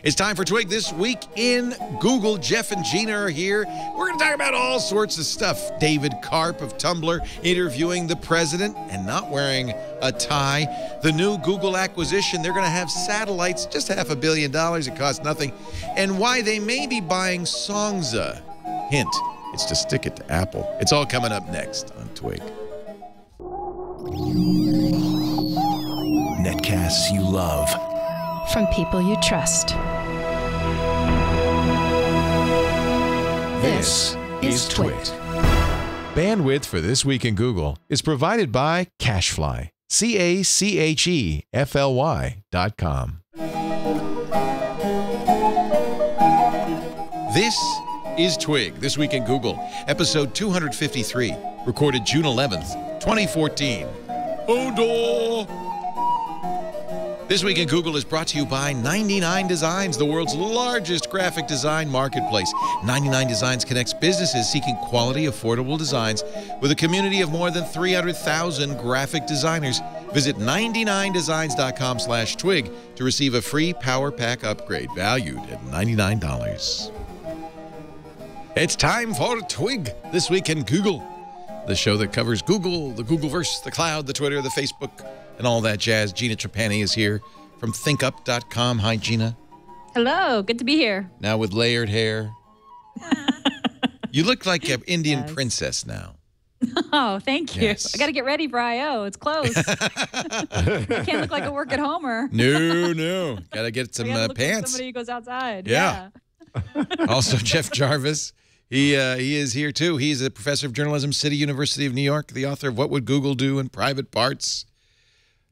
It's time for Twig This Week in Google. Jeff and Gina are here. We're going to talk about all sorts of stuff. David Karp of Tumblr interviewing the president and not wearing a tie. The new Google acquisition, they're going to have satellites, just $500 million. It costs nothing. And why they may be buying Songza. Hint, it's to stick it to Apple. It's all coming up next on Twig. Netcasts you love. From people you trust. This is Twig. Bandwidth for This Week in Google is provided by Cachefly. CACHEFLY.com. This is Twig, This Week in Google, episode 253, recorded June 11th, 2014. HODOR! This Week in Google is brought to you by 99 Designs, the world's largest graphic design marketplace. 99 Designs connects businesses seeking quality, affordable designs with a community of more than 300,000 graphic designers. Visit 99designs.com/twig to receive a free Power Pack upgrade valued at $99. It's time for Twig, This Week in Google, the show that covers Google, the Googleverse, the cloud, the Twitter, the Facebook, and all that jazz. Gina Trapani is here from thinkup.com. Hi, Gina. Hello. Good to be here. Now with layered hair. You look like an Indian princess now. Oh, thank you. Yes. I got to get ready for I.O. It's close. I can't look like a work-at-homer. No. Got to get some look pants. like somebody who goes outside. Yeah. Also, Jeff Jarvis. He is here, too. He's a professor of journalism, City University of New York, the author of What Would Google Do in Private Parts,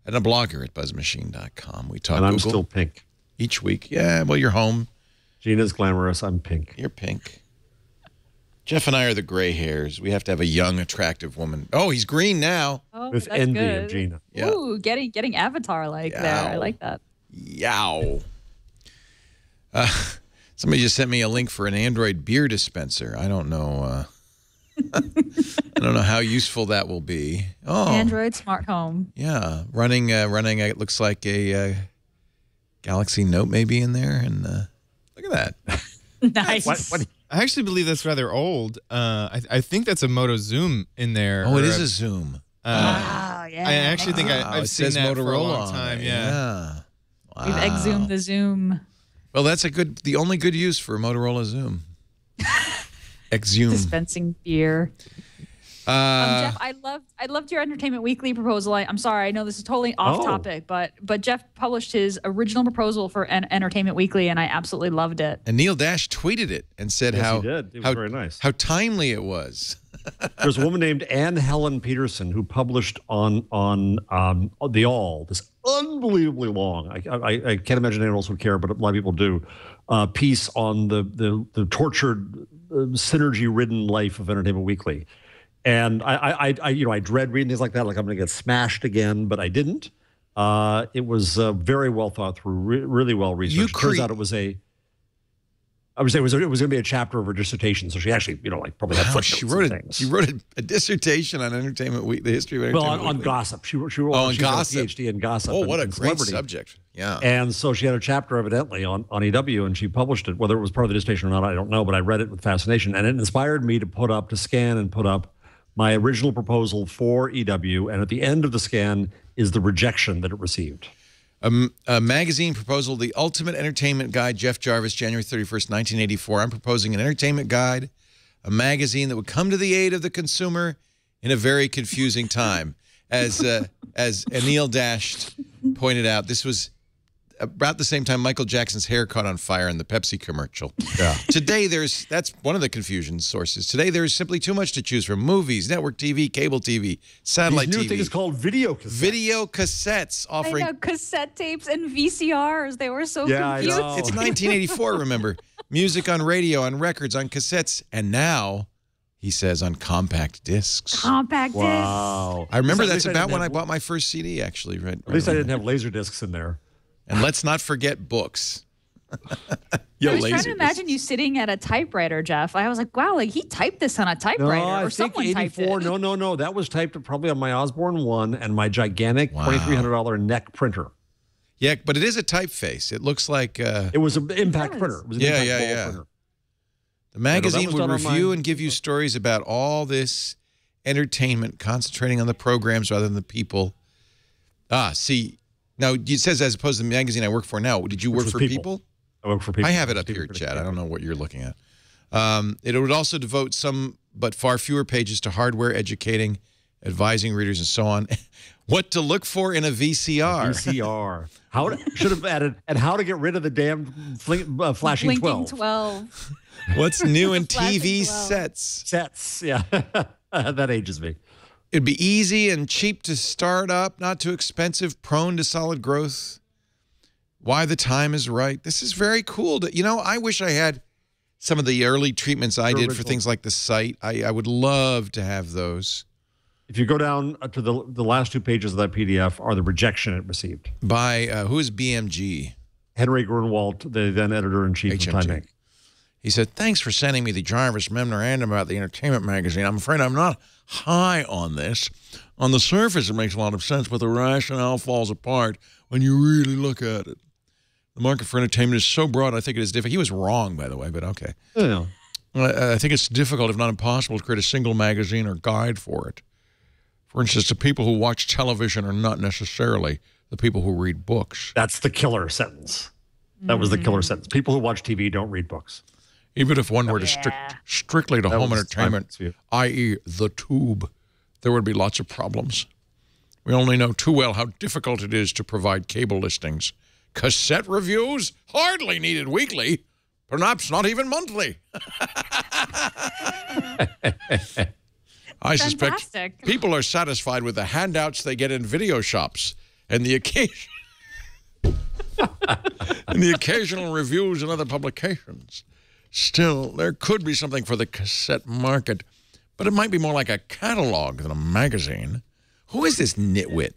and a blogger at buzzmachine.com. We talk and I'm Google still pink. Each week. Yeah, well, you're home. Gina's glamorous. I'm pink. You're pink. Jeff and I are the gray hairs. We have to have a young, attractive woman. Oh, he's green now. Oh, With that's envy good. of Gina. Yeah. Ooh, getting Avatar-like there. I like that. Yow. Somebody just sent me a link for an Android beer dispenser. I don't know. I don't know how useful that will be. Oh, Android smart home. yeah, running. It looks like a Galaxy Note maybe in there, and look at that. Nice. What? I actually believe that's rather old. I think that's a Moto Zoom in there. Oh, it is a Zoom. Wow, yeah. I actually think I've it seen says that Motorola for a long on time. it. Yeah. Wow. We've exhumed the Zoom. Well, that's the only good use for a Motorola Zoom. Exhume. Dispensing beer. Jeff, I loved your Entertainment Weekly proposal. I'm sorry, I know this is totally off topic, but Jeff published his original proposal for Entertainment Weekly, and I absolutely loved it. And Neil Dash tweeted it and said Yes, how he did. It was very nice. How timely it was. There's a woman named Anne Helen Peterson who published on The All, this unbelievably long, I can't imagine anyone else would care, but a lot of people do, piece on the tortured, synergy-ridden life of Entertainment Weekly. And I dread reading things like that, like I'm going to get smashed again, but I didn't. It was very well thought through, really well researched. It turns out it was a. I would say it was going to be a chapter of her dissertation, so she actually, probably had footnotes. She wrote a dissertation on Entertainment Week, the history of Entertainment Weekly. On gossip. She wrote on gossip. a PhD in gossip. Oh, what a and great celebrity. subject! Yeah. And so she had a chapter evidently on EW, and she published it. Whether it was part of the dissertation or not, I don't know, but I read it with fascination, and it inspired me to scan and put up my original proposal for EW, and at the end of the scan is the rejection that it received. A magazine proposal, The Ultimate Entertainment Guide, Jeff Jarvis, January 31st, 1984. I'm proposing an entertainment guide, a magazine that would come to the aid of the consumer in a very confusing time. As Anil Dash pointed out, this was about the same time Michael Jackson's hair caught on fire in the Pepsi commercial. Yeah. Today, that's one of the confusion sources. Today, there's simply too much to choose from. Movies, network TV, cable TV, satellite TV. These new thing is called video cassettes. Video cassettes offering... I know, cassette tapes and VCRs. They were so Yeah, confused. I know. It's 1984, remember. Music on radio, on records, on cassettes, and now, he says, on compact discs. Compact discs. Wow. I remember At that's least about when I have- bought my first CD, actually. Right, At least I didn't have laser discs in there. And let's not forget books. I was trying to imagine you sitting at a typewriter, Jeff. I was like, wow, he typed this on a typewriter, No, I or think someone typed 84. it. No. That was typed probably on my Osborne 1 and my gigantic $2,300 neck printer. Yeah, but it is a typeface. It looks like it was an impact printer. It was an impact ball printer. The magazine was would done on review my- and give you stories about all this entertainment, concentrating on the programs rather than the people. See, now it says as opposed to the magazine I work for now. Did you work for people? I work for people. I have it up here, Chad. I don't know what you're looking at. It would also devote some, but far fewer pages to hardware, educating, advising readers, and so on. What to look for in a VCR. VCR. Should have added, and how to get rid of the damn flashing Blinking 12. 12. What's new in Flashing TV 12. Sets, yeah. That ages me. It'd be easy and cheap to start up, not too expensive, prone to solid growth. Why the time is right. This is very cool. I wish I had some of the early treatments I did for things like the site. I would love to have those. If you go down to the last 2 pages of that PDF are the rejection it received. By, who is BMG? Henry Grunwald, the then editor-in-chief of Time Inc. He said, thanks for sending me the Jarvis memorandum about the entertainment magazine. I'm afraid I'm not high on this. On the surface, it makes a lot of sense, but the rationale falls apart when you really look at it. The market for entertainment is so broad, I think it is difficult. He was wrong, by the way, but okay. Yeah. I think it's difficult, if not impossible, to create a single magazine or guide for it. For instance, the people who watch television are not necessarily the people who read books. That's the killer sentence. That was the killer sentence. People who watch TV don't read books. Even if one were to stick strictly to home entertainment, i.e. the tube, there would be lots of problems. We only know too well how difficult it is to provide cable listings. Cassette reviews? Hardly needed weekly. Perhaps not even monthly. I suspect people are satisfied with the handouts they get in video shops and the occasional reviews in other publications. Still, there could be something for the cassette market, but it might be more like a catalog than a magazine. Who is this nitwit?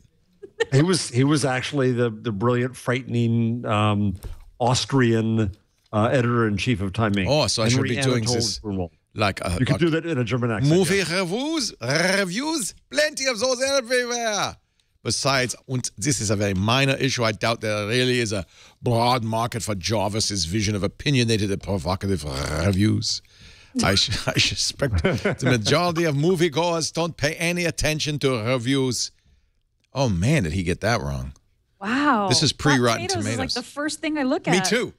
He was actually the brilliant, frightening Austrian editor-in-chief of Time Inc. Oh, so I should be doing this like you could do that in a German accent. Movie reviews, plenty of those everywhere. Besides, and this is a very minor issue, I doubt there really is a broad market for Jarvis's vision of opinionated and provocative reviews. I suspect the majority of moviegoers don't pay any attention to reviews. Oh, man, did he get that wrong? Wow. This is pre-Rotten Tomatoes. Is like the first thing I look at. Me too.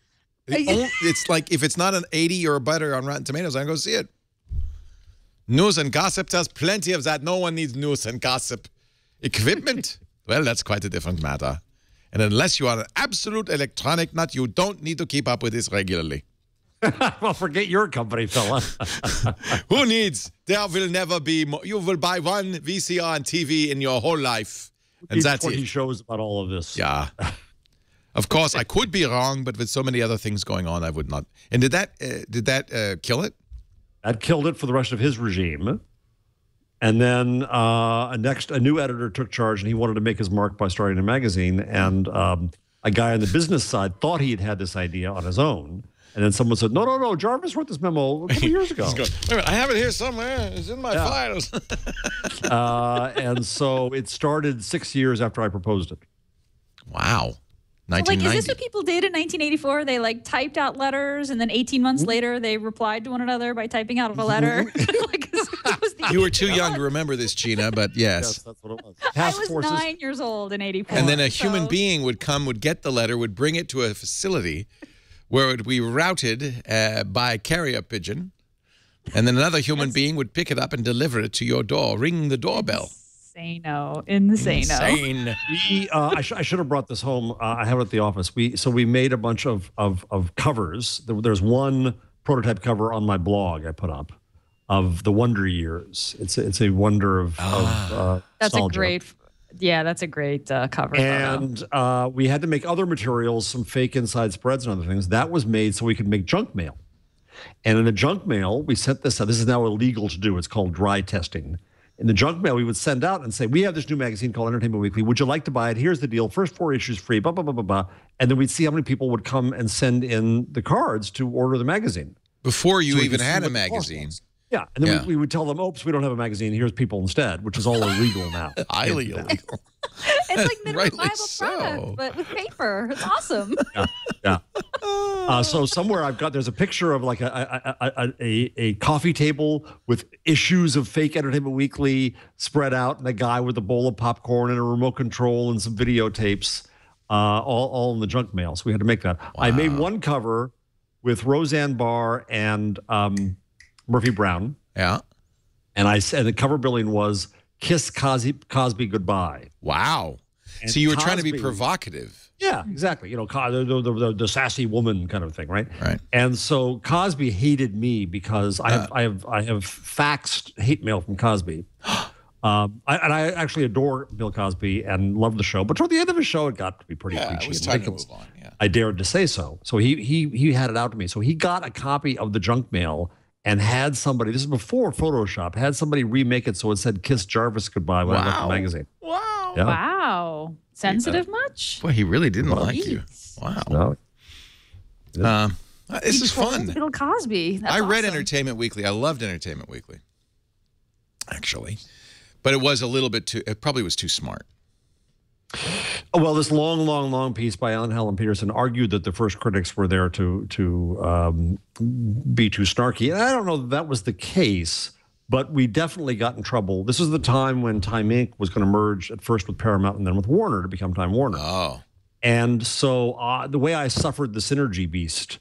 It's like if it's not an 80 or better on Rotten Tomatoes, I go see it. News and gossip, there's plenty of that. No one needs news and gossip. Equipment? Well, that's quite a different matter. And unless you are an absolute electronic nut, you don't need to keep up with this regularly. Well, forget your company, fella. Who needs? There will never be more. You will buy one VCR and TV in your whole life. And that's 20 it. shows about all of this. Yeah. Of course, I could be wrong, but with so many other things going on, I would not. And did that kill it? That killed it for the rest of his regime. And then a new editor took charge, and he wanted to make his mark by starting a magazine. And a guy on the business side thought he had this idea on his own. And then someone said, no, Jarvis wrote this memo a couple years ago. Wait a minute, I have it here somewhere. It's in my files. And so it started 6 years after I proposed it. Wow. Like, is this what people did in 1984? They like typed out letters, and then 18 months later, they replied to one another by typing out a letter. You were too young to remember this, Gina, but yes. That's what it was. I was 9 years old in 84. And then a human being would come, would get the letter, would bring it to a facility where it would be routed by carrier pigeon. And then another human being would pick it up and deliver it to your door, ring the doorbell. Insane. I should have brought this home. I have it at the office. We made a bunch of covers. There's one prototype cover on my blog I put up of the Wonder Years. It's a wonder of that's nostalgia. That's a great cover. And we had to make other materials, some fake inside spreads and other things. That was made so we could make junk mail. And in the junk mail, we sent this out. This is now illegal to do. It's called dry testing. In the junk mail, we would send out and say, we have this new magazine called Entertainment Weekly. Would you like to buy it? Here's the deal. First 4 issues free, blah, blah, blah, blah, blah. And then we'd see how many people would come and send in the cards to order the magazine. Before you even had a magazine. Yeah, and then we would tell them, "Oops, we don't have a magazine. Here's People instead," which is all illegal now. Highly illegal. It's like minimum viable so. product, but with paper. It's awesome. Yeah. So somewhere there's a picture of like a coffee table with issues of fake Entertainment Weekly spread out, and a guy with a bowl of popcorn and a remote control and some videotapes, all in the junk mail. So we had to make that. Wow. I made one cover with Roseanne Barr and Murphy Brown. Yeah. And the cover billing was "Kiss Cosby Goodbye." Wow. And so you were trying to be provocative. Yeah, exactly. You know, the sassy woman kind of thing, right? Right. And so Cosby hated me because I have faxed hate mail from Cosby. I actually adore Bill Cosby and love the show, but toward the end of his show, it got to be pretty preachy. It was time to move on. Yeah. I dared to say so. So he had it out to me. So he got a copy of the junk mail and had somebody, this is before Photoshop, had somebody remake it so it said "Kiss Jarvis Goodbye" when I left the magazine. Wow. Yeah. Wow. Sensitive much? Boy, he really didn't like you. Wow. No. This is fun. Bill Cosby. That's I read awesome. Entertainment Weekly. I loved Entertainment Weekly, actually. But it was a little bit it probably was too smart. Well, this long piece by Helen Peterson argued that the first critics were there to be too snarky. And I don't know that was the case, but we definitely got in trouble. This was the time when Time Inc. was going to merge at first with Paramount and then with Warner to become Time Warner. Oh. And so the way I suffered the synergy beast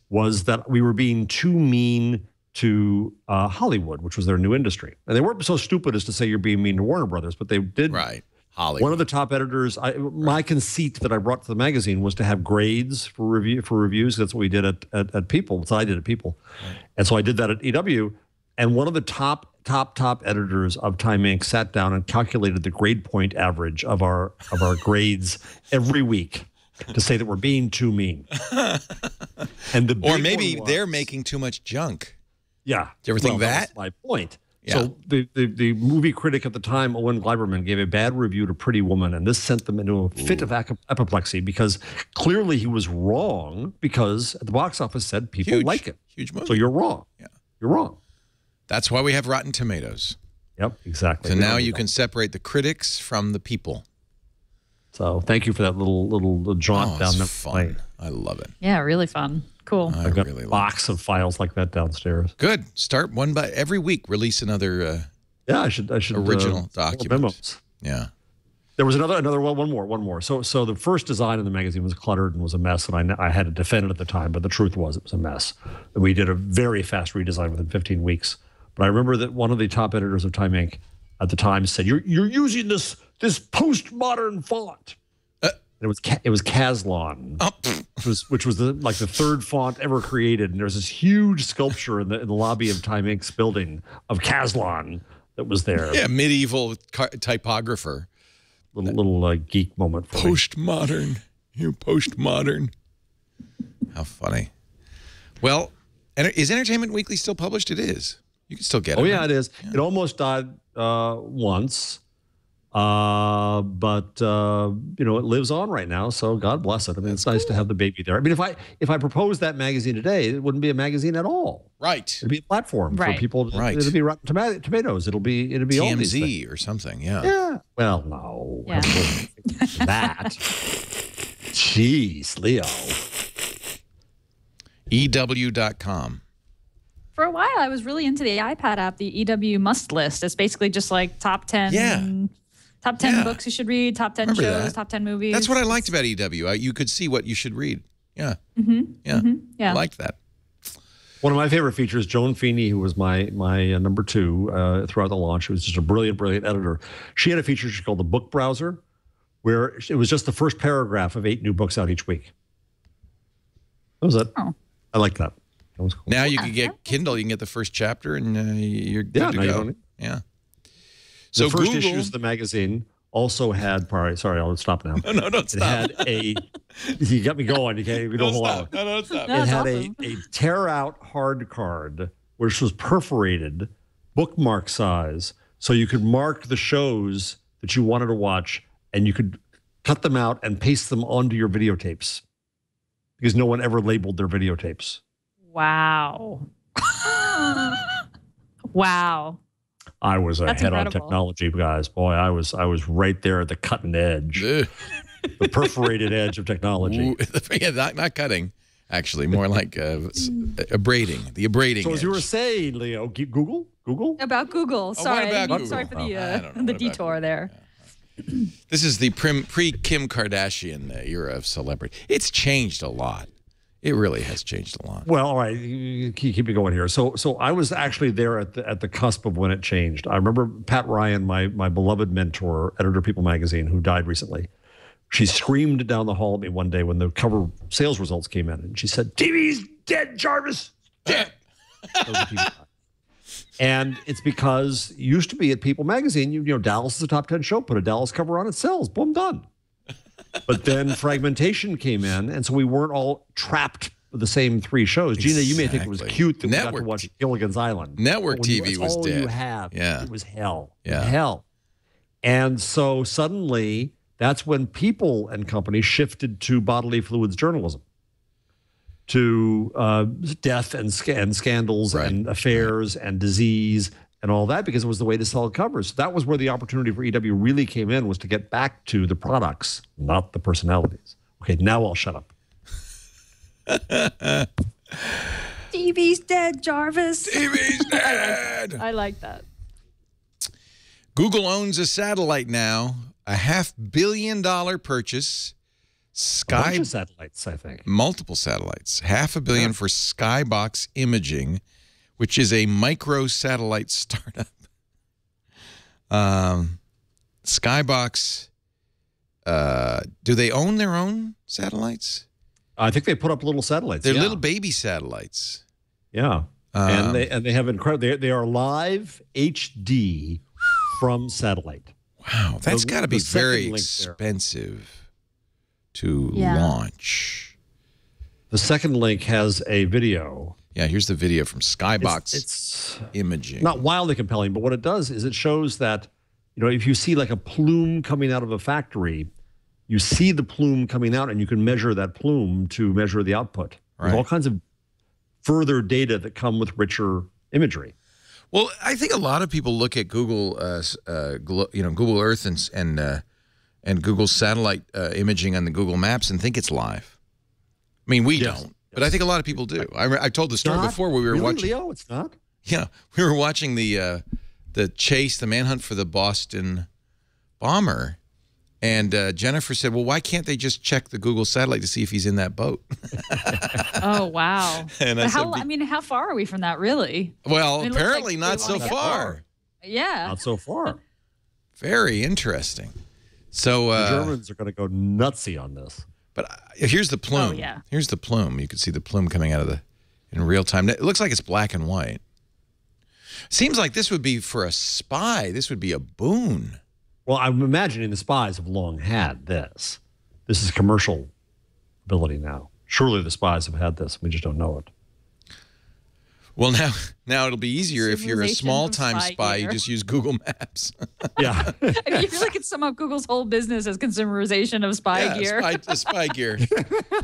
was that we were being too mean to Hollywood, which was their new industry. And they weren't so stupid as to say you're being mean to Warner Brothers, but they did. Right. Hollywood. One of the top editors, my conceit that I brought to the magazine was to have grades for reviews. That's what we did at People. That's what I did at People. Right. And so I did that at EW. And one of the top editors of Time Inc. sat down and calculated the grade point average of our grades every week to say that we're being too mean. And or maybe they're making too much junk. Yeah. Do you ever think that? That's my point. Yeah. So the movie critic at the time, Owen Gleiberman, gave a bad review to Pretty Woman, and this sent them into a fit of apoplexy because clearly he was wrong because at the box office said people like it. Huge movie. So you're wrong. Yeah. You're wrong. That's why we have Rotten Tomatoes. Yep, exactly. So now you can separate the critics from the people. So thank you for that little jaunt down the lane. I love it. Yeah, really fun. Cool. I've got a box of files like that downstairs. Good. Start one by every week. Release another. Yeah, I should original document. Memos. Yeah. There was another one more. So the first design in the magazine was cluttered and was a mess, and I had to defend it at the time. But the truth was, it was a mess. And we did a very fast redesign within 15 weeks. But I remember that one of the top editors of Time Inc. at the time said, "You're using this postmodern font." It was Caslon, which was the third font ever created, and there was this huge sculpture in the lobby of Time Inc.'s building of Caslon that was there. Yeah, medieval typographer. Little geek moment for postmodern. You postmodern. How funny. Well, is Entertainment Weekly still published? It is. You can still get it. Oh yeah, it is. Yeah. It almost died once. But it lives on right now, so God bless it. I mean, it's nice to have the baby there. I mean, if I proposed that magazine today, it wouldn't be a magazine at all. Right. It'd be a platform for people. Right. It'd be Rotten Tomatoes. It'd be all these TMZ things. or something. Yeah. Yeah. Well, no. Yeah. That. Jeez, Leo. EW.com. For a while, I was really into the iPad app, the EW Must List. It's basically just like top 10. Yeah. Top 10 books you should read, top 10 Remember shows, that. top 10 movies. That's what I liked about EW. You could see what you should read. Yeah. Yeah. I liked that. One of my favorite features, Joan Feeney, who was my number 2 throughout the launch, who was just a brilliant editor. She had a feature she called the Book Browser, where it was just the first paragraph of 8 new books out each week. That was it. Oh. I like that. That was cool. Now you can get Kindle. You can get the first chapter, and you're good to go. Yeah. So the first Google, issues of the magazine also had. Sorry, I'll stop now. No, don't stop. It had you got me going. You can't. Don't hold on. No, stop. It had a tear out hard card, which was perforated, bookmark size, so you could mark the shows that you wanted to watch, and you could cut them out and paste them onto your videotapes, because no one ever labeled their videotapes. Wow. Wow. I was That's ahead on incredible. technology, guys. Boy, I was right there at the cutting edge, Ugh. the perforated edge of technology. Ooh, yeah, not cutting, actually, more like abrading, the abrading So as you were edge. saying, Leo, Google? About Google. Sorry, about Google? sorry for I don't know. the What about detour Google? there. This is the pre-Kim Kardashian era of celebrity. It's changed a lot. It really has changed a lot. Well, all right, you keep me going here. So I was actually there at the cusp of when it changed. I remember Pat Ryan, my beloved mentor, editor of People magazine, who died recently. She screamed down the hall at me one day when the cover sales results came in, and she said, "TV's dead, Jarvis, dead." That was the TV guy. And it's because it used to be at People magazine, you know, Dallas is a top 10 show, put a Dallas cover on, it sells, boom, done. But then fragmentation came in, and so we weren't all trapped with the same 3 shows. Gina, you may think it was Exactly. cute that we got Network to watch Gilligan's Island. Network But when TV that's was all dead. you had. Yeah. It was hell. Yeah. Hell. And so suddenly, that's when People and company shifted to bodily fluids journalism, to death and scandals Right. and affairs and disease and all that, because it was the way to sell covers. That was where the opportunity for EW really came in, was to get back to the products, not the personalities. Okay, now I'll shut up. TV's dead, Jarvis. TV's dead. I like that. Google owns a satellite now, a $500 million purchase. A bunch of satellites, I think. Multiple satellites. $500 million for Skybox Imaging, which is a micro-satellite startup. Skybox, do they own their own satellites? I think they put up little satellites. They're yeah. little baby satellites. Yeah. And they have incredible, they are live HD from satellite. Wow, that's got to be the second very link there. expensive to Yeah. launch. The second link has a video. Yeah, here's the video from Skybox It's Imaging. not wildly compelling, but what it does is it shows that, you know, if you see like a plume coming out of a factory, you see the plume coming out and you can measure that plume to measure the output. There's all kinds of further data that come with richer imagery. Well, I think a lot of people look at Google, Google Earth and Google satellite imaging on the Google Maps and think it's live. I mean, we don't, but I think a lot of people do. I told the story before where we were Really, watching. Leo, it's not? Yeah, we were watching the chase, the manhunt for the Boston bomber, and Jennifer said, "Well, why can't they just check the Google satellite to see if he's in that boat?" Oh, wow. And But how far are we from that, really? Well, I mean, it looks apparently like not they so wanna get far. Yeah. Not so far. Very interesting. So The Germans are going to go nutsy on this. But here's the plume. Oh, yeah. Here's the plume. You can see the plume coming out of in real time. It looks like it's black and white. Seems like this would be for a spy. This would be a boon. Well, I'm imagining the spies have long had this. This is commercial ability now. Surely the spies have had this. We just don't know it. Well, now it'll be easier if you're a Civilization small-time of spy. You gear. just use Google Maps. Yeah. I mean, you really could sum up Google's whole business as consumerization of spy gear. Spy gear.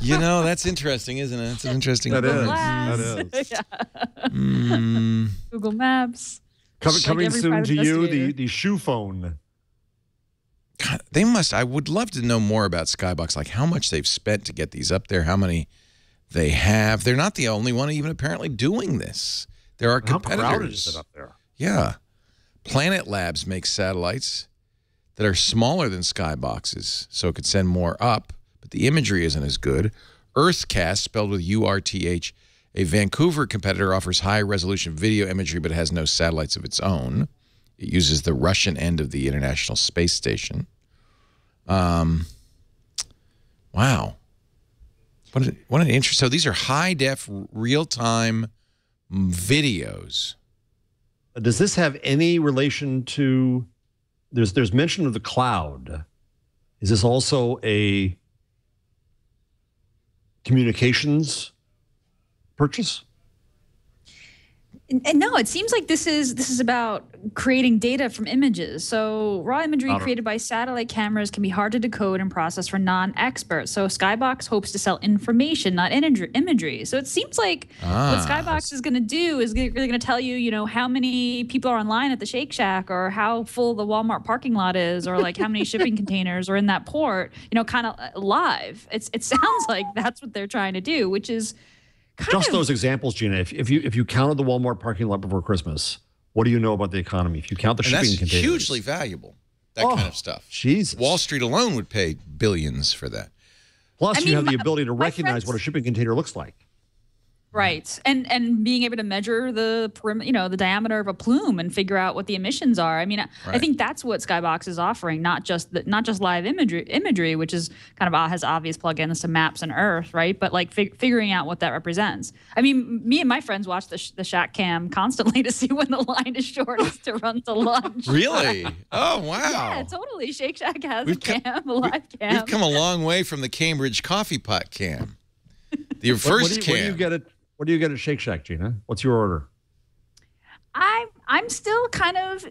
You know, that's interesting, isn't it? That's an interesting That thing. is. Glass. That is. Yeah. Mm. Google Maps. Coming every soon private to you, investigator. the shoe phone. God, they must. I would love to know more about Skybox, like how much they've spent to get these up there, how many they have. They're not the only one even apparently doing this. There are How competitors. crowded is it up there? Yeah. Planet Labs makes satellites that are smaller than Skyboxes, so it could send more up, but the imagery isn't as good. Earthcast, spelled with URTH, a Vancouver competitor, offers high-resolution video imagery but has no satellites of its own. It uses the Russian end of the International Space Station. Wow. What an interest. So these are high-def, real-time videos. Does this have any relation to? There's mention of the cloud. Is this also a communications purchase? And no, it seems like this is about creating data from images. So raw imagery created by satellite cameras can be hard to decode and process for non-experts. So Skybox hopes to sell information, not imagery. So it seems like what Skybox is going to do is they're going to tell you, you know, how many people are online at the Shake Shack, or how full the Walmart parking lot is, or like how many shipping containers are in that port. You know, kind of live. It sounds like that's what they're trying to do, which is. Just those examples, Gina. If you counted the Walmart parking lot before Christmas, what do you know about the economy? If you count the shipping containers, that's hugely valuable. That kind of stuff. Jesus. Wall Street alone would pay billions for that. Plus, you have the ability to recognize what a shipping container looks like. Right, and being able to measure the the diameter of a plume and figure out what the emissions are. I mean, I think that's what Skybox is offering, not just live imagery, which is kind of has obvious plugins to Maps and Earth, right? But like figuring out what that represents. I mean, me and my friends watch the Shack Cam constantly to see when the line is shortest to run to lunch. Really? Oh wow! Yeah, totally. Shake Shack has a live cam. We've come a long way from the Cambridge coffee pot cam. Your first cam. What do you get at Shake Shack, Gina? What's your order? I'm still kind of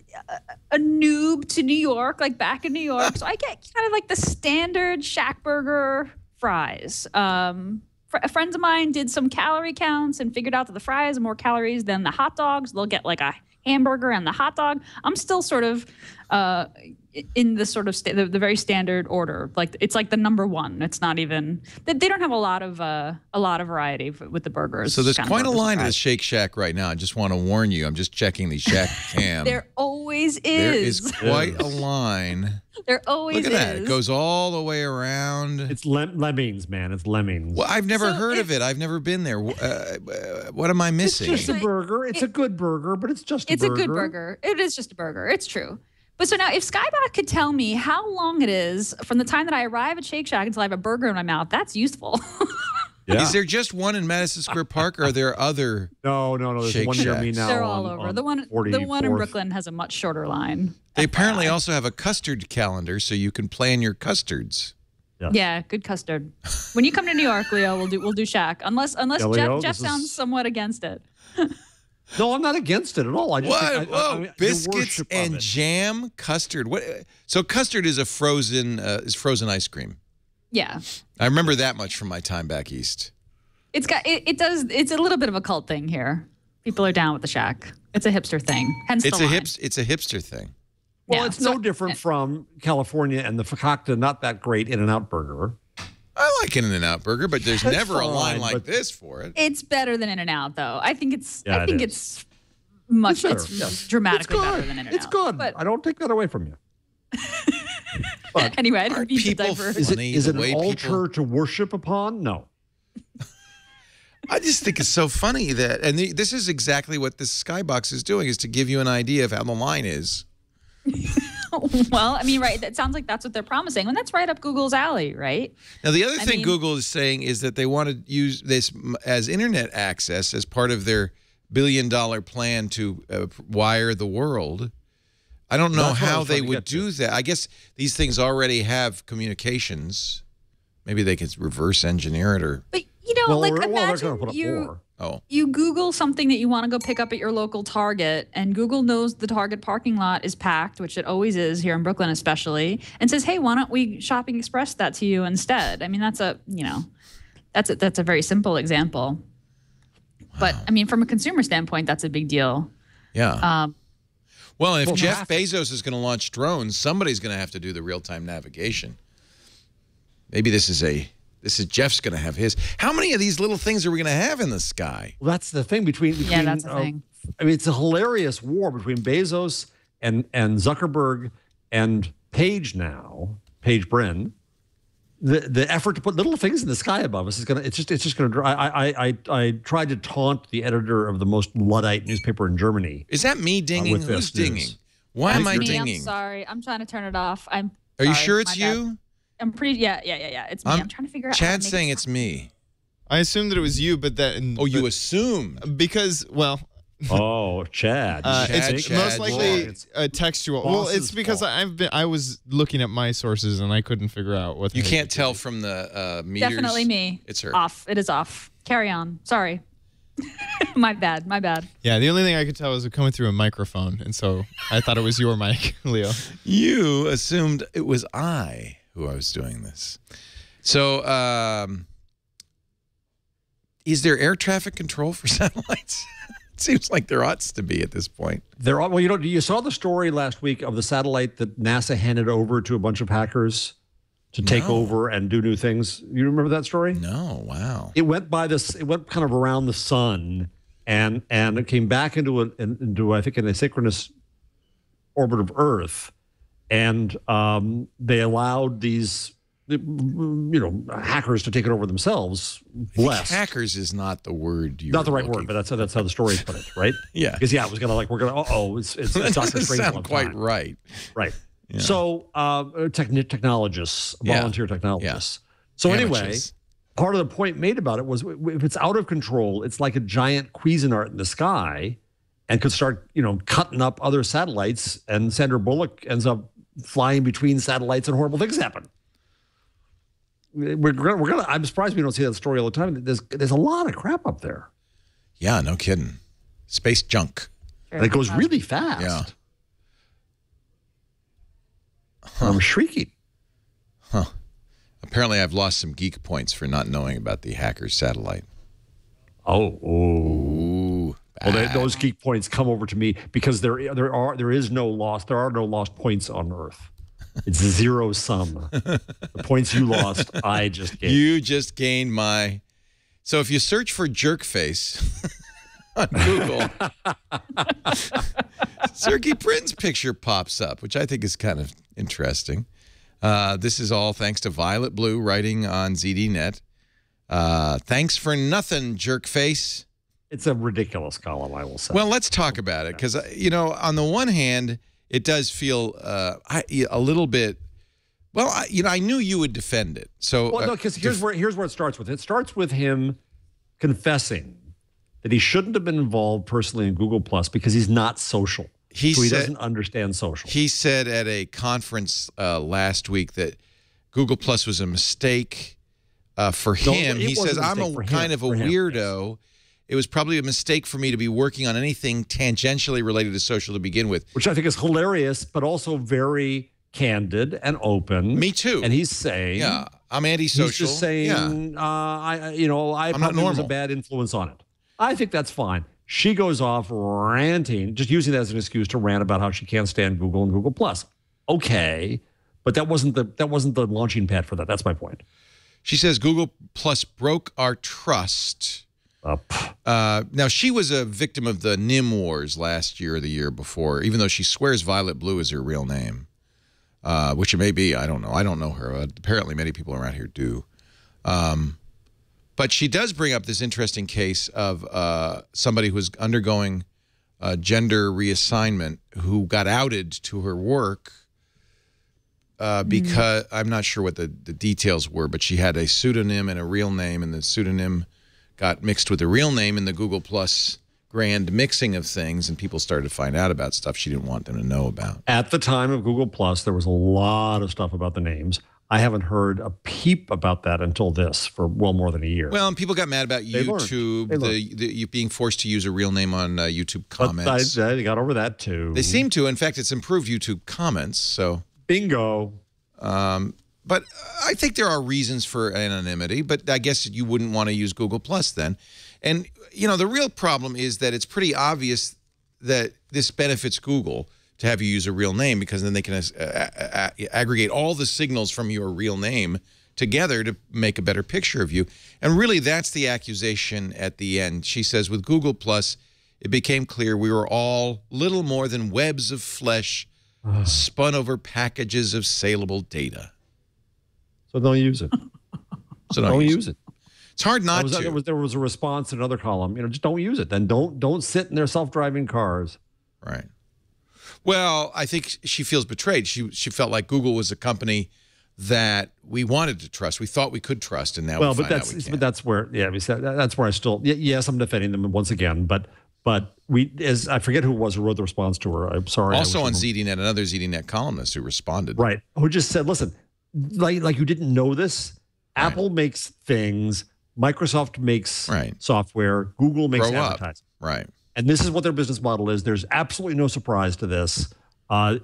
a noob to New York, like back in New York. So I get kind of like the standard Shack burger fries. Friends of mine did some calorie counts and figured out that the fries are more calories than the hot dogs. They'll get like a hamburger and the hot dog. I'm still sort of in the sort of the very standard order. Like it's like the number one. It's not even they don't have a lot of variety with the burgers. So there's quite a line to the Shake Shack right now. I just want to warn you. I'm just checking the Shack Cam. There always is. There is quite a line. There always is. Look at that. It goes all the way around. It's lemmings, man. It's lemmings. Well, I've never heard of it. I've never been there. What am I missing? It's just a burger. It's a good burger, but it's just a burger. It's a good burger. It is just a burger. It's true. But so now if Skybox could tell me how long it is from the time that I arrive at Shake Shack until I have a burger in my mouth, that's useful. Yeah. Is there just one in Madison Square Park, or are there other? No. There's one near me now. They're all over. The one in Brooklyn has a much shorter line. They apparently also have a custard calendar, so you can plan your custards. Yeah, good custard. When you come to New York, Leo, we'll do Shack. Unless Leo, Jeff sounds somewhat against it. No, I'm not against it at all. I just think biscuits and jam custard. What? So custard is a frozen ice cream. Yeah. I remember that much from my time back east. It's a little bit of a cult thing here. People are down with the Shack. It's a hipster thing. Hence it's the line. It's a hipster thing. Well, it's no different from California and the fakakta, not that great In-N-Out burger. I like an In-N-Out burger, but there's never a line like this for it. It's better than In-N-Out, though. I think it's much dramatically better than In-N-Out. It's good. But I don't take that away from you. But anyway, I didn't mean to diverge. Is it an altar to worship upon? No. I just think it's so funny that, and this is exactly what this Skybox is doing, is to give you an idea of how the line is. Well, I mean, right. That sounds like that's what they're promising. And that's right up Google's alley, right? Now, the other thing Google is saying is that they want to use this as internet access as part of their billion-dollar plan to wire the world. I don't know how they would do that. I guess these things already have communications. Maybe they could reverse engineer it, or. But imagine you Google something that you want to go pick up at your local Target, and Google knows the Target parking lot is packed, which it always is here in Brooklyn especially, and says, hey, why don't we shopping express that to you instead? I mean, that's a very simple example. Wow. But I mean, from a consumer standpoint, that's a big deal. Yeah. Well, if Jeff Bezos is going to launch drones, somebody's going to have to do the real-time navigation. Maybe this is Jeff's going to have his. How many of these little things are we going to have in the sky? Well, that's the thing between that's the thing. I mean, it's a hilarious war between Bezos and Zuckerberg and Page Brin. The effort to put little things in the sky above us is going to, it's just going to, I tried to taunt the editor of the most Luddite newspaper in Germany. Is that me dinging? Who's dinging? Why am I dinging? I'm sorry. I'm trying to turn it off. Are you sure it's you? I'm pretty, yeah. It's me. I'm trying to figure out. Chad's saying it's me. I assumed that it was you, but then. Oh, you assume? Because, well. Oh, Chad. It's most likely textual. Well, it's because I was looking at my sources and I couldn't figure out what. You can't tell from the meters. Definitely me. It's her. Off. It is off. Carry on. Sorry. My bad. My bad. Yeah, the only thing I could tell was it coming through a microphone, and so I thought it was your mic, Leo. You assumed it was I who I was doing this. So, is there air traffic control for satellites? It seems like there ought to be at this point. There are. Well, you saw the story last week of the satellite that NASA handed over to a bunch of hackers to take over and do new things. You remember that story? No. Wow. It went by this. It went kind of around the sun, and it came back into I think an asynchronous orbit of Earth, and they allowed these hackers to take it over themselves. Hackers is not the word. Not the right word, but that's how the story put it, right? Yeah. Because it was gonna it's that Dr. doesn't Strange sound quite right. Right. Yeah. So technologists, volunteer technologists. So anyway, part of the point made about it was if it's out of control, it's like a giant Cuisinart in the sky and could start, cutting up other satellites, and Sandra Bullock ends up flying between satellites and horrible things happen. I'm surprised we don't see that story all the time. There's a lot of crap up there. Yeah, no kidding. Space junk. And it goes really fast. Yeah. I'm shrieking. Huh. Apparently, I've lost some geek points for not knowing about the hacker's satellite. Ooh. Well, those geek points come over to me because there are no lost points on Earth. It's zero sum. The points you lost, I just gained. You just gained my. So if you search for jerk face on Google, Sergey Brin's picture pops up, which I think is kind of interesting. This is all thanks to Violet Blue writing on ZDNet. Thanks for nothing, jerk face. It's a ridiculous column, I will say. Well, let's talk about it because, on the one hand, it does feel a little bit. Well, I knew you would defend it. So, well, no, because here's where it starts with. It starts with him confessing that he shouldn't have been involved personally in Google Plus because he's not social. He doesn't understand social. He said at a conference last week that Google Plus was a mistake for him. He says, I'm a kind of a weirdo. Yes. It was probably a mistake for me to be working on anything tangentially related to social to begin with. Which I think is hilarious, but also very candid and open. Me too. And he's saying, yeah, I'm antisocial. He's just saying, I probably was a bad influence on it. I think that's fine. She goes off ranting, just using that as an excuse to rant about how she can't stand Google and Google Plus. Okay, but that wasn't the launching pad for that. That's my point. She says Google Plus broke our trust. Now, she was a victim of the NIM wars last year or the year before, even though she swears Violet Blue is her real name, which it may be. I don't know. I don't know her. Apparently, many people around here do. But she does bring up this interesting case of somebody who's undergoing gender reassignment who got outed to her work because I'm not sure what the details were, but she had a pseudonym and a real name, and the pseudonym got mixed with the real name in the Google Plus grand mixing of things, and people started to find out about stuff she didn't want them to know about. At the time of Google Plus, there was a lot of stuff about the names. I haven't heard a peep about that until this for well more than a year. Well, and people got mad about YouTube, you being forced to use a real name on YouTube comments. But I got over that too. They seem to. In fact, it's improved YouTube comments. So bingo. But I think there are reasons for anonymity, but I guess you wouldn't want to use Google Plus then. And, the real problem is that it's pretty obvious that this benefits Google to have you use a real name, because then they can aggregate all the signals from your real name together to make a better picture of you. And really, that's the accusation at the end. She says, with Google Plus, it became clear we were all little more than webs of flesh spun over packages of saleable data. So don't use it. So don't use it. It's hard not to. There was a response in another column. Just don't use it. Then don't sit in their self-driving cars. Right. Well, I think she feels betrayed. She felt like Google was a company that we wanted to trust. We thought we could trust, and now we find out we can't. But that's where, that's where I still, yes, I'm defending them once again, but I forget who it was who wrote the response to her. I'm sorry. Also on ZDNet, another ZDNet columnist who responded. Right. Who just said, listen, like you didn't know this. Right. Apple makes things Microsoft makes Right. software. Google makes Grow up. advertising. Right. And this is what their business model is. There's absolutely no surprise to this.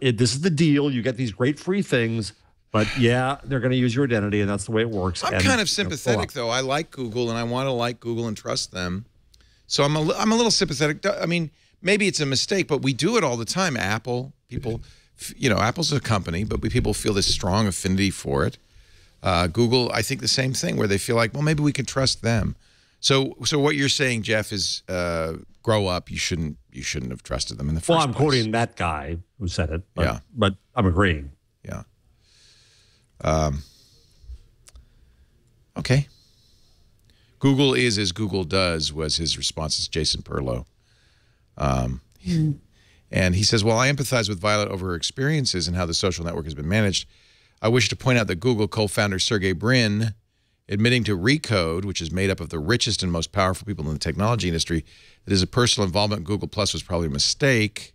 This is the deal. You get these great free things, but yeah, they're going to use your identity, and that's the way it works. I'm kind of sympathetic, though. I like Google, and I want to like Google and trust them. So I'm a little sympathetic. I mean, maybe it's a mistake, but we do it all the time. Apple, people, Apple's a company, but people feel this strong affinity for it. Google, I think the same thing, where they feel like, well, maybe we can trust them. So what you're saying, Jeff, is grow up. You shouldn't have trusted them in the first place. Well, I'm quoting that guy who said it. But I'm agreeing. Yeah. Okay. Google is as Google does was his response. It's Jason Perlow. And he says, while I empathize with Violet over her experiences and how the social network has been managed, I wish to point out that Google co-founder Sergey Brin, admitting to Recode, which is made up of the richest and most powerful people in the technology industry, that his personal involvement in Google Plus was probably a mistake,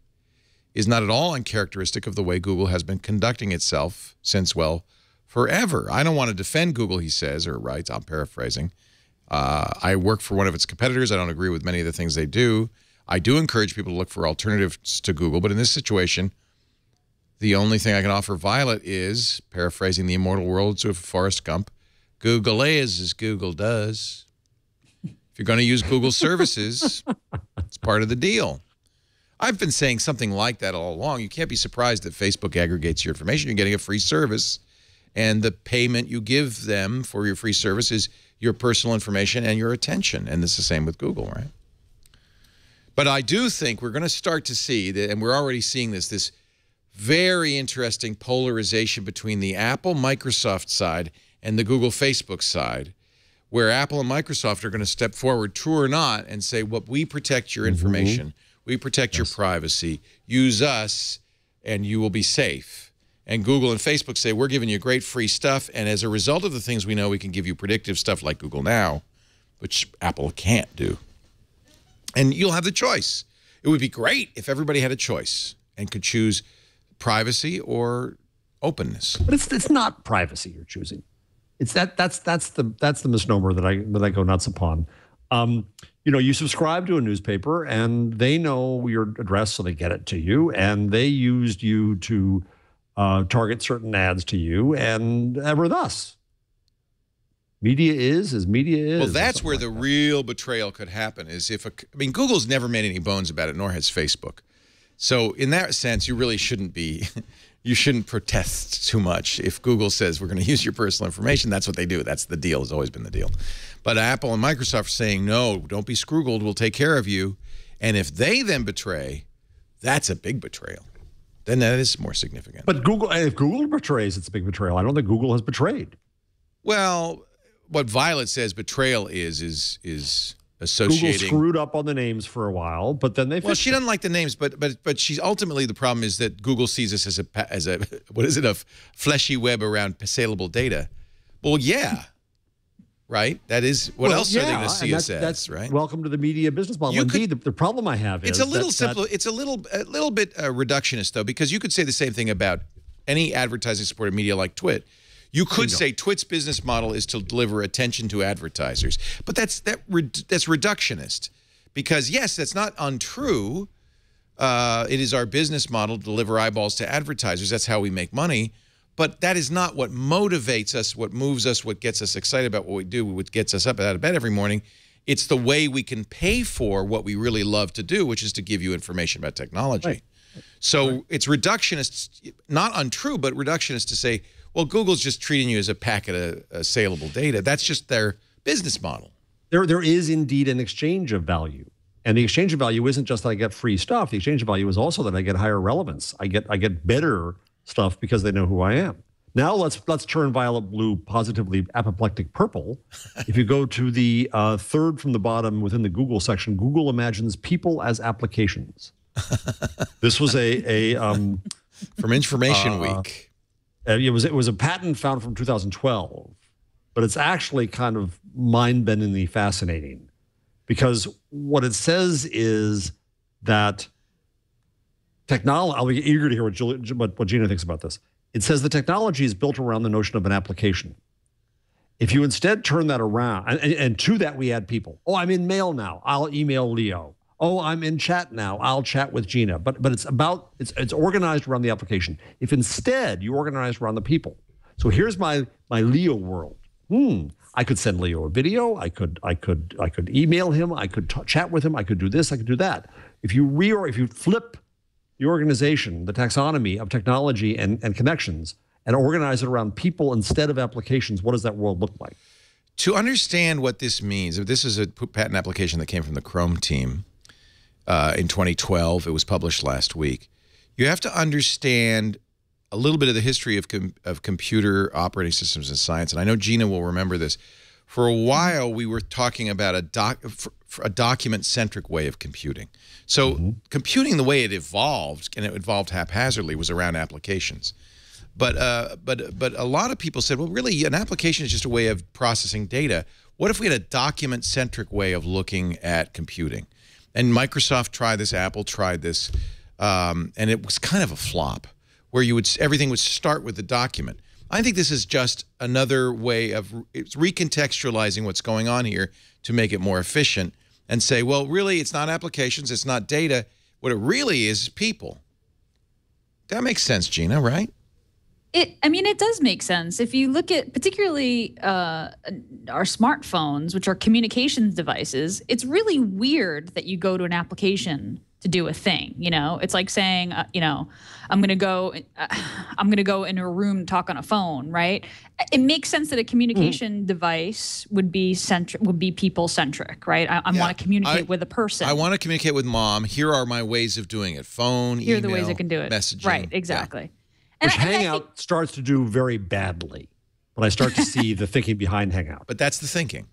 is not at all uncharacteristic of the way Google has been conducting itself since, well, forever. I don't want to defend Google, he says, or writes, I'm paraphrasing. I work for one of its competitors. I don't agree with many of the things they do. I do encourage people to look for alternatives to Google, but in this situation, the only thing I can offer Violet is, paraphrasing the immortal words of Forrest Gump, Google is as Google does. If you're going to use Google services, it's part of the deal. I've been saying something like that all along. You can't be surprised that Facebook aggregates your information. You're getting a free service, and the payment you give them for your free service is your personal information and your attention, and it's the same with Google, right? But I do think we're going to start to see, that, and we're already seeing this very interesting polarization between the Apple, Microsoft side and the Google, Facebook side, where Apple and Microsoft are going to step forward, true or not, and say, well, we protect your information. We protect your privacy. Use us, and you will be safe. And Google and Facebook say, we're giving you great free stuff, and as a result of the things we know, we can give you predictive stuff like Google Now, which Apple can't do. And you'll have the choice. It would be great if everybody had a choice and could choose privacy or openness. But it's not privacy you're choosing. It's that's the misnomer that I go nuts upon. You subscribe to a newspaper and they know your address, so they get it to you, and they used you to target certain ads to you, and ever thus. Media is as media is. Well, that's where the real betrayal could happen, is if Google's never made any bones about it, nor has Facebook. So in that sense, you really shouldn't be, you shouldn't protest too much. If Google says we're going to use your personal information, that's what they do. That's the deal. It's always been the deal. But Apple and Microsoft are saying, no, don't be scroogled. We'll take care of you. And if they then betray, that's a big betrayal. Then that is more significant. But if Google betrays, it's a big betrayal. I don't think Google has betrayed. Well, what Violet says betrayal is associating. Google screwed up on the names for a while, but then they fixed she doesn't like the names, but she's ultimately, the problem is that Google sees us as a what is it, a fleshy web around saleable data. Well, yeah, right. That is what else are they going to see us as, right? Welcome to the media business model. Indeed, the problem I have is it's a little simple. It's a little bit reductionist though, because you could say the same thing about any advertising supported media like Twit. You could say Twit's business model is to deliver attention to advertisers, but that's reductionist, because yes, that's not untrue. It is our business model to deliver eyeballs to advertisers. That's how we make money, but that is not what motivates us, what moves us, what gets us excited about what we do, what gets us up out of bed every morning. It's the way we can pay for what we really love to do, which is to give you information about technology. Right. So it's reductionist, not untrue, but reductionist to say, well, Google's just treating you as a packet of saleable data. That's just their business model. There is indeed an exchange of value. And the exchange of value isn't just that I get free stuff. The exchange of value is also that I get higher relevance. I get better stuff because they know who I am. Now let's turn violet blue positively apoplectic purple. If you go to the third from the bottom within the Google section, Google imagines people as applications. This was from Information Week. It was a patent found from 2012, but it's actually kind of mind-bendingly fascinating, because what it says is that technology. I'll be eager to hear what Gina thinks about this. It says the technology is built around the notion of an application, If you instead turn that around, and to that we add people. Oh, I'm in mail now. I'll email Leo. Oh, I'm in chat now. I'll chat with Gina. But it's organized around the application. If instead you organize around the people. So here's my Leo world. I could send Leo a video. I could email him. I could chat with him. I could do this. I could do that. If you flip the organization, the taxonomy of technology and connections, and organize it around people instead of applications, what does that world look like? To understand what this means, this is a patent application that came from the Chrome team in 2012. It was published last week. You have to understand a little bit of the history of computer operating systems and science, and I know Gina will remember this. For a while, we were talking about a document-centric way of computing. So computing, the way it evolved, and it evolved haphazardly, was around applications. But a lot of people said, well, really, an application is just a way of processing data. What if we had a document-centric way of looking at computing? And Microsoft tried this, Apple tried this, and it was kind of a flop, where everything would start with the document. I think this is just another way of recontextualizing what's going on here to make it more efficient and say, well, really, it's not applications, it's not data. What it really is people. That makes sense, Gina, right? I mean, it does make sense. If you look at particularly our smartphones, which are communications devices, it's really weird that you go to an application to do a thing. You know, it's like saying, I'm going to go in a room and talk on a phone, right? It makes sense that a communication device would be people centric, right? I want to communicate with a person. I want to communicate with mom. Here are my ways of doing it: phone, Here email, are the ways I can do it. messaging. Right, exactly. Yeah. Which Hangout starts to do very badly when I start to see the thinking behind Hangout. But that's the thinking.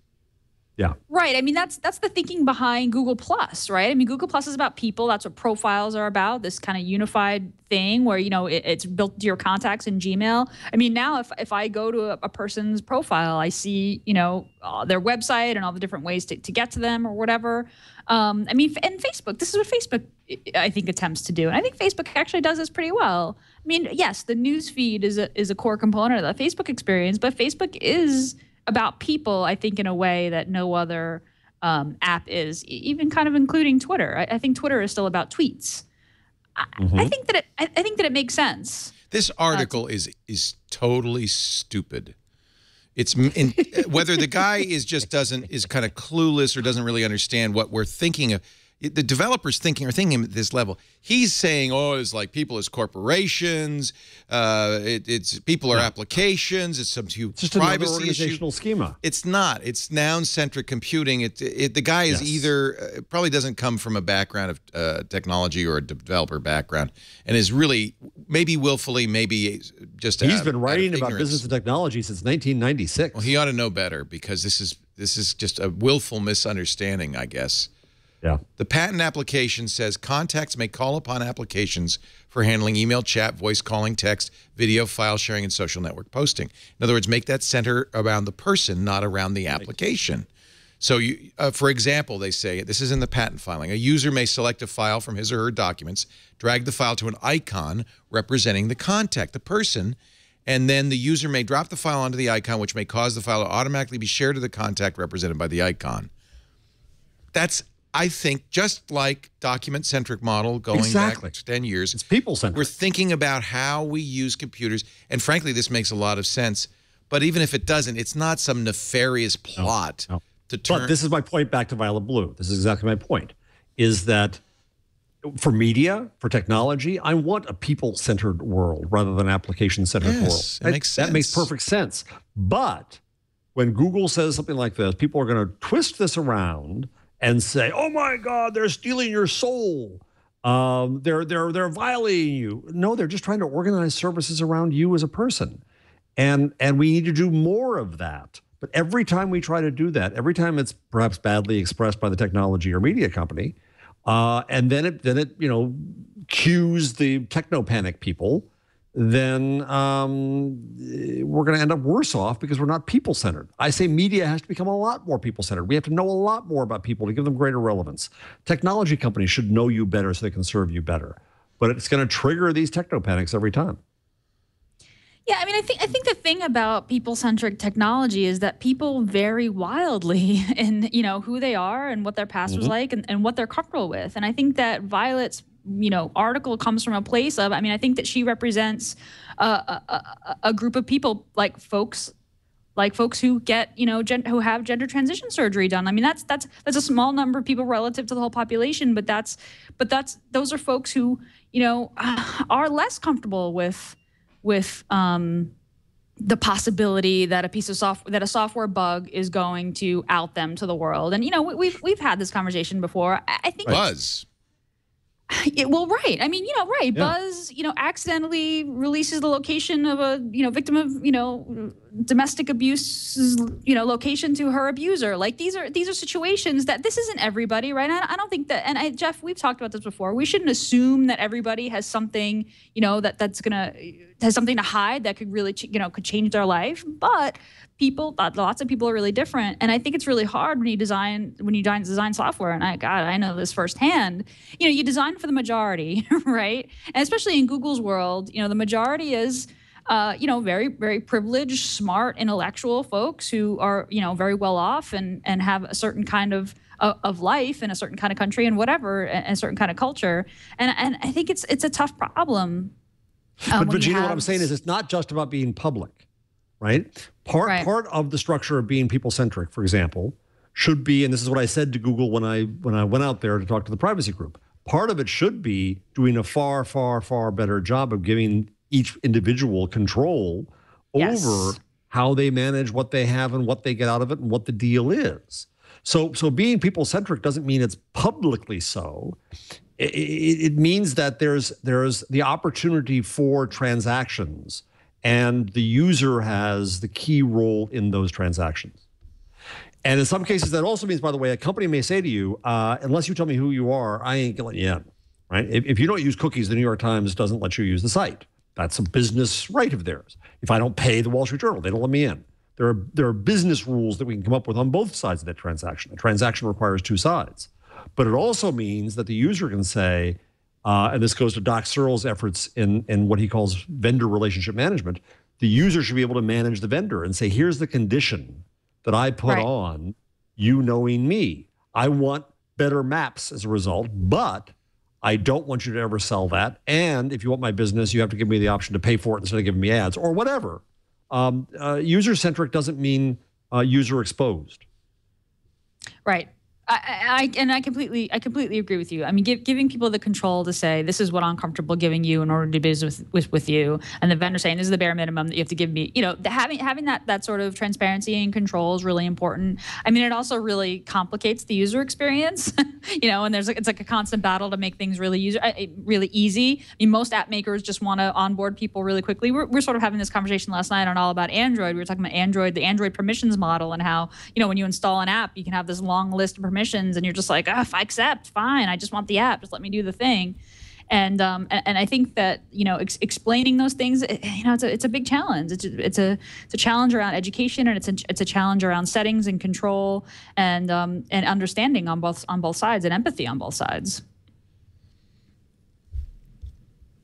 Yeah. Right. I mean, that's the thinking behind Google Plus, right? I mean, Google Plus is about people. That's what profiles are about, this kind of unified thing where, it's built to your contacts in Gmail. I mean, now if I go to a person's profile, I see, their website and all the different ways to get to them or whatever. I mean, and Facebook, this is what Facebook, I think, attempts to do. And I think Facebook actually does this pretty well. I mean, yes, the news feed is a core component of the Facebook experience, but Facebook is about people, I think, in a way that no other app is, even kind of including Twitter. I think Twitter is still about tweets. I think that it makes sense. This article is totally stupid. It's whether the guy is kind of clueless or doesn't really understand what we're thinking of. The developers thinking at this level. He's saying, oh, it's like people as corporations. It's people are applications. It's some huge just privacy another organizational schema. It's not. It's noun-centric computing. The guy is either probably doesn't come from a background of technology or a developer background, and is really maybe willfully, maybe just he's been writing about business and technology since 1996. Well, he ought to know better because this is just a willful misunderstanding, I guess. Yeah. The patent application says contacts may call upon applications for handling email, chat, voice calling, text, video, file sharing, and social network posting. In other words, make that center around the person, not around the application. So, for example, they say, this is in the patent filing, a user may select a file from his or her documents, drag the file to an icon representing the contact, the person, and then the user may drop the file onto the icon, which may cause the file to automatically be shared to the contact represented by the icon. That's, I think, just like document-centric model going back 10 years. It's people-centric. We're thinking about how we use computers. And frankly, this makes a lot of sense. But even if it doesn't, it's not some nefarious plot to turn. But this is my point back to Violet Blue. This is exactly my point, is that for media, for technology, I want a people-centered world rather than application-centered world. That makes sense. That makes perfect sense. But when Google says something like this, people are going to twist this around and say, "Oh my God, they're stealing your soul. They're violating you." No, they're just trying to organize services around you as a person, and we need to do more of that. But every time we try to do that, every time it's perhaps badly expressed by the technology or media company, and then it cues the techno panic people, then we're going to end up worse off because we're not people-centered. I say media has to become a lot more people-centered. We have to know a lot more about people to give them greater relevance. Technology companies should know you better so they can serve you better. But it's going to trigger these techno-panics every time. Yeah, I mean, I think the thing about people-centric technology is that people vary wildly in, who they are and what their past was like and what they're comfortable with. And I think that Violet's, article comes from a place of, I think that she represents a group of people like folks who get, who have gender transition surgery done. I mean, that's a small number of people relative to the whole population, but those are folks who, are less comfortable with the possibility that a software bug is going to out them to the world. And we've had this conversation before. I think Buzz. Right. I mean, right. Yeah. Buzz, accidentally releases the location of a, victim of, domestic abuse, location to her abuser. Like these are situations that this isn't everybody, right? I don't think that, and Jeff, we've talked about this before. We shouldn't assume that everybody has something, has something to hide that could really, could change their life. But lots of people are really different, and I think it's really hard when you design software. And I know this firsthand. You design for the majority, right? And especially in Google's world, the majority is, very, very privileged, smart, intellectual folks who are, very well off and have a certain kind of life in a certain kind of country and whatever, and a certain kind of culture. And I think it's a tough problem. But Gina, what I'm saying is, it's not just about being public. Right? Part of the structure of being people-centric, for example, should be, and this is what I said to Google when I went out there to talk to the privacy group, part of it should be doing a far, far, far better job of giving each individual control over how they manage what they have and what they get out of it and what the deal is. So being people-centric doesn't mean it's publicly so. It means that there's the opportunity for transactions, and the user has the key role in those transactions. And in some cases, that also means, by the way, a company may say to you, unless you tell me who you are, I ain't gonna let you in, right? If you don't use cookies, the New York Times doesn't let you use the site. That's a business right of theirs. If I don't pay the Wall Street Journal, they don't let me in. There are business rules that we can come up with on both sides of that transaction. A transaction requires two sides. But it also means that the user can say, and this goes to Doc Searle's efforts in what he calls vendor relationship management, the user should be able to manage the vendor and say, here's the condition that I put on you knowing me. I want better maps as a result, but I don't want you to ever sell that. And if you want my business, you have to give me the option to pay for it instead of giving me ads or whatever. User-centric doesn't mean user exposed. Right. I completely agree with you. I mean, giving people the control to say, this is what I'm comfortable giving you in order to do business with you, and the vendor saying, this is the bare minimum that you have to give me. Having that sort of transparency and control is really important. I mean, it also really complicates the user experience, and it's like a constant battle to make things really easy. I mean, most app makers just want to onboard people really quickly. We're sort of having this conversation last night on All About Android. We were talking about the Android permissions model, and how, when you install an app, you can have this long list of permissions, and you're just like, if I accept, fine. I just want the app. Just let me do the thing. And I think that explaining those things, it's a big challenge. It's a challenge around education, and it's a challenge around settings and control and understanding on both sides, and empathy on both sides.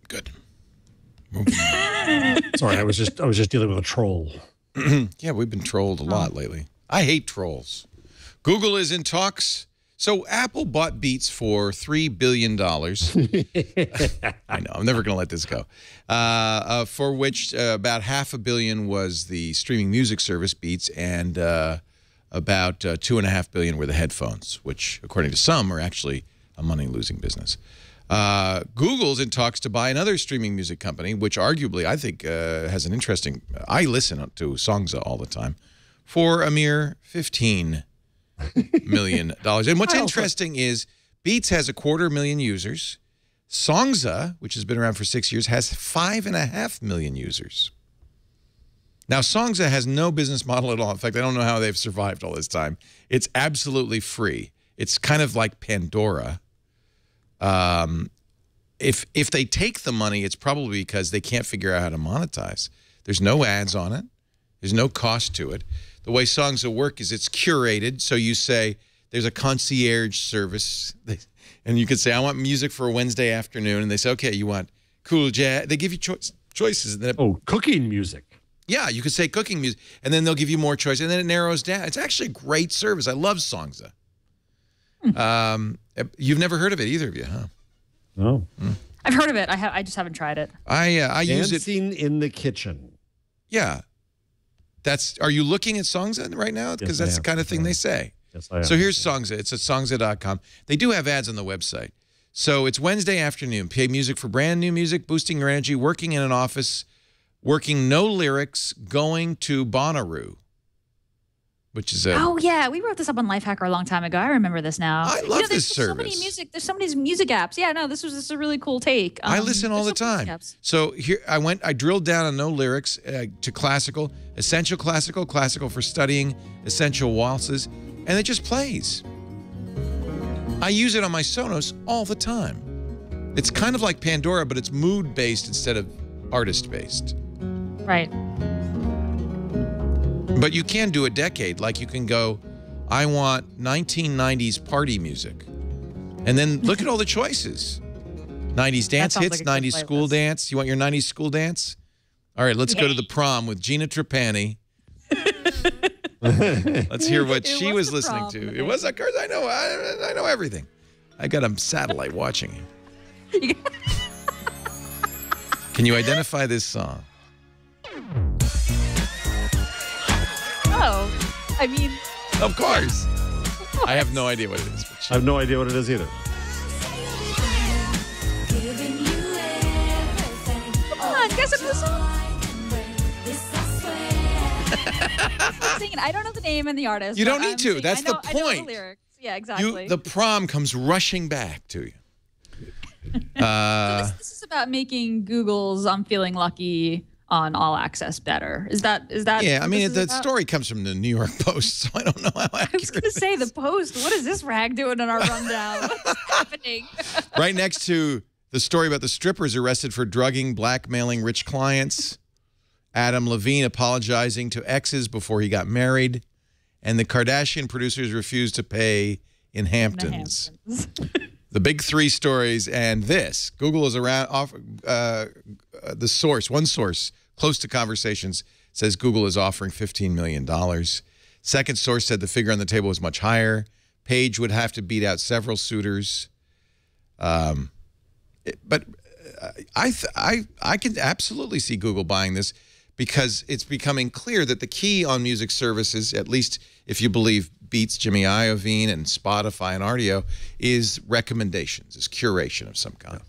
Good. Sorry, I was just dealing with a troll. Yeah, we've been trolled a lot lately. I hate trolls. Google is in talks. So Apple bought Beats for $3 billion. I know, I'm never going to let this go. For which about $500 million was the streaming music service Beats, and about $2.5 billion were the headphones, which, according to some, are actually a money-losing business. Google's in talks to buy another streaming music company, which arguably I think has an interesting. I listen to Songza all the time, for a mere $15 million. And what's interesting is Beats has 250,000 users. Songza, which has been around for 6 years, has 5.5 million users. Now, Songza has no business model at all. In fact, I don't know how they've survived all this time. It's absolutely free. It's kind of like Pandora. If they take the money, it's probably because they can't figure out how to monetize. There's no ads on it. There's no cost to it. The way songs will work is it's curated. So you say there's a concierge service, and you could say, I want music for a Wednesday afternoon. And they say, okay, you want cool jazz. They give you choices. And then cooking music. Yeah, you could say cooking music, and then they'll give you more choice, and then it narrows down. It's actually a great service. I love Songza. You've never heard of it, either of you, huh? No. I've heard of it. I just haven't tried it. I use it. Dancing in the kitchen. Yeah. Are you looking at Songza right now? Because that's the kind of thing they say. Yes, I am. So here's Songza. It's at songza.com. They do have ads on the website. So it's Wednesday afternoon. Play music for brand new music, boosting your energy, working in an office, working no lyrics, going to Bonnaroo, which is Oh yeah, we wrote this up on Lifehacker a long time ago. I remember this now. I love this service. There's so many music apps. Yeah, no, this is a really cool take. I listen all the time. So here I drilled down on no lyrics to classical, essential classical for studying, essential waltzes, and it just plays. I use it on my Sonos all the time. It's kind of like Pandora, but it's mood-based instead of artist-based. Right. But you can do a decade. Like you can go, I want 1990s party music. And then look at all the choices. 90s dance hits, like 90s school dance. You want your 90s school dance? All right, let's go to the prom with Gina Trapani. Let's hear what she was listening to. It was, of course, I know everything. I got a satellite watching you. Can you identify this song? Oh, I mean... Of course. I have no idea what it is. I have no idea what it is either. Come on, guess it was singing. I don't know the name and the artist. You don't need to. That's the point. I know the lyrics. Yeah, exactly. The prom comes rushing back to you. So this is about making Google's "I'm Feeling Lucky" on All Access better. Is that? Yeah, I mean the story comes from the New York Post, so I don't know how accurate. I was going to say the Post. What is this rag doing in our rundown? What's happening? Right next to the story about the strippers arrested for drugging, blackmailing rich clients. Adam Levine apologizing to exes before he got married, and the Kardashian producers refused to pay in Hamptons. The big three stories, and this. Google is around. The source, one source close to conversations, says Google is offering $15 million. Second source said the figure on the table was much higher. Page would have to beat out several suitors. But I can absolutely see Google buying this, because it's becoming clear that the key on music services, at least if you believe Beats, Jimmy Iovine, and Spotify and Rdio, is recommendations, is curation of some kind.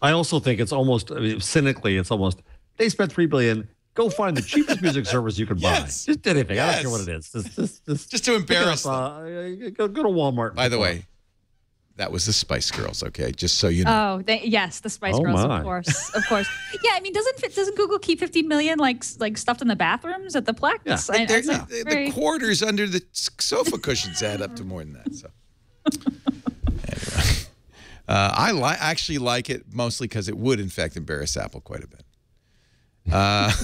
I also think it's almost, cynically, it's almost, they spent $3 billion. Go find the cheapest music service you can buy. Yes. Just anything. I don't care what it is. Just to embarrass them. Go to Walmart. By the way, that was the Spice Girls, okay? Just so you know. Oh, yes, the Spice Girls, of course. Yeah, I mean, doesn't Google keep 15 million like stuffed in the bathrooms at the Plex? Yeah. The quarters under the sofa cushions add up to more than that. So, anyway, I actually like it mostly because it would, in fact, embarrass Apple quite a bit. I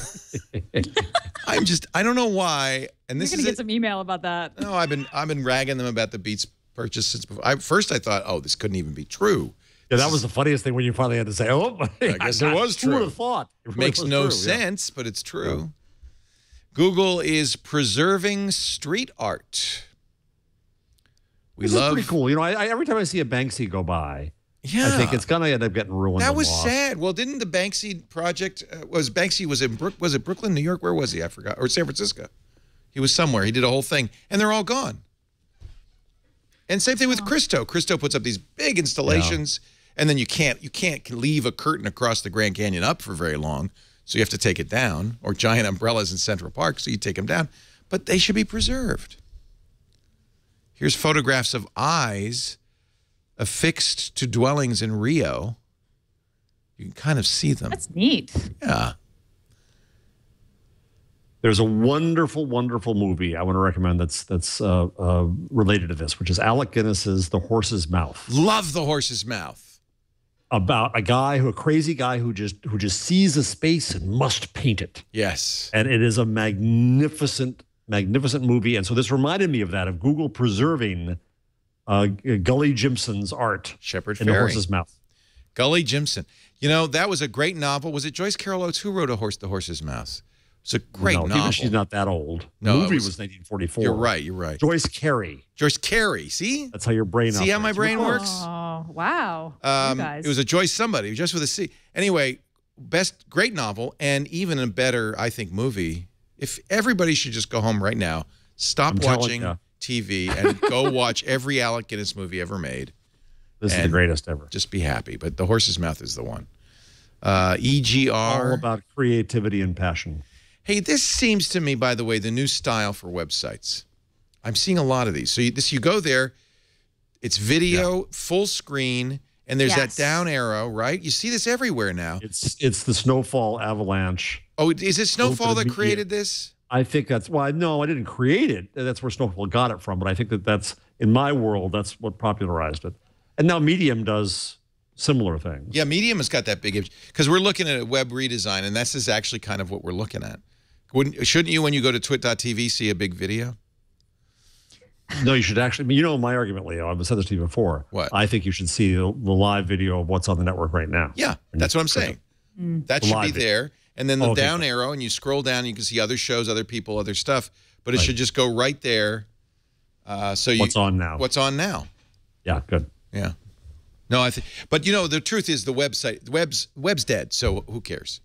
don't know why. And this You're gonna get some email about that. No, I've been ragging them about the Beats purchase since before. First I thought, oh, this couldn't even be true. Yeah, that was the funniest thing when you finally had to say, oh, I guess it was true. Who would have thought? It makes no sense, but it's true. Yeah. Google is preserving street art. This is pretty cool. You know, every time I see a Banksy go by, I think it's gonna end up getting ruined. That was sad. Well, didn't the Banksy project was it Brooklyn, New York? Where was he? I forgot. Or San Francisco. He was somewhere. He did a whole thing, and they're all gone. And same thing with Christo. Christo puts up these big installations, and then you can't leave a curtain across the Grand Canyon up for very long, so you have to take it down, or giant umbrellas in Central Park, so you take them down. But they should be preserved. Here's photographs of eyes affixed to dwellings in Rio. You can kind of see them. That's neat. Yeah. There's a wonderful, wonderful movie I want to recommend that's related to this, which is Alec Guinness's The Horse's Mouth. Love The Horse's Mouth. About a crazy guy who just sees a space and must paint it. Yes. And it is a magnificent, magnificent movie. And so this reminded me of that, of Google preserving Gully Jimson's art Shepherd in Ferry. The Horse's Mouth. Gully Jimson. You know, that was a great novel. Was it Joyce Carol Oates who wrote The Horse's Mouth? It's a great novel. She's not that old. The No, movie was 1944. You're right. You're right. Joyce Carey. Joyce Carey. See? That's how your brain See how my brain works? Oh, wow. You guys. It was a Joyce somebody, just with a C. Anyway, great novel, and even a better, I think, movie. If everybody should just go home right now, stop watching TV, and go watch every Alec Guinness movie ever made. This is the greatest ever. Just be happy. But The Horse's Mouth is the one. EGR. All about creativity and passion. Hey, this seems to me, by the way, the new style for websites. I'm seeing a lot of these. So you go there, it's video, full screen, and there's that down arrow, right? You see this everywhere now. It's the Snowfall Avalanche. Oh, is it Snowfall that created this? I think that's why. No, I didn't create it. That's where Snowfall got it from. But I think that's in my world. That's what popularized it. And now Medium does similar things. Yeah, Medium has got that big image because we're looking at a web redesign, and this is actually kind of what we're looking at. Shouldn't you, when you go to twit.tv, see a big video? No, you should actually. You know my argument, Leo. I've said this to you before. What? I think you should see the live video of what's on the network right now. Yeah, that's what I'm saying. That should be there. And then the down arrow, and you scroll down, you can see other shows, other people, other stuff. But it should just go right there. What's on now? What's on now? Yeah, good. Yeah. No, I think. But, you know, the truth is the web's dead, so who cares?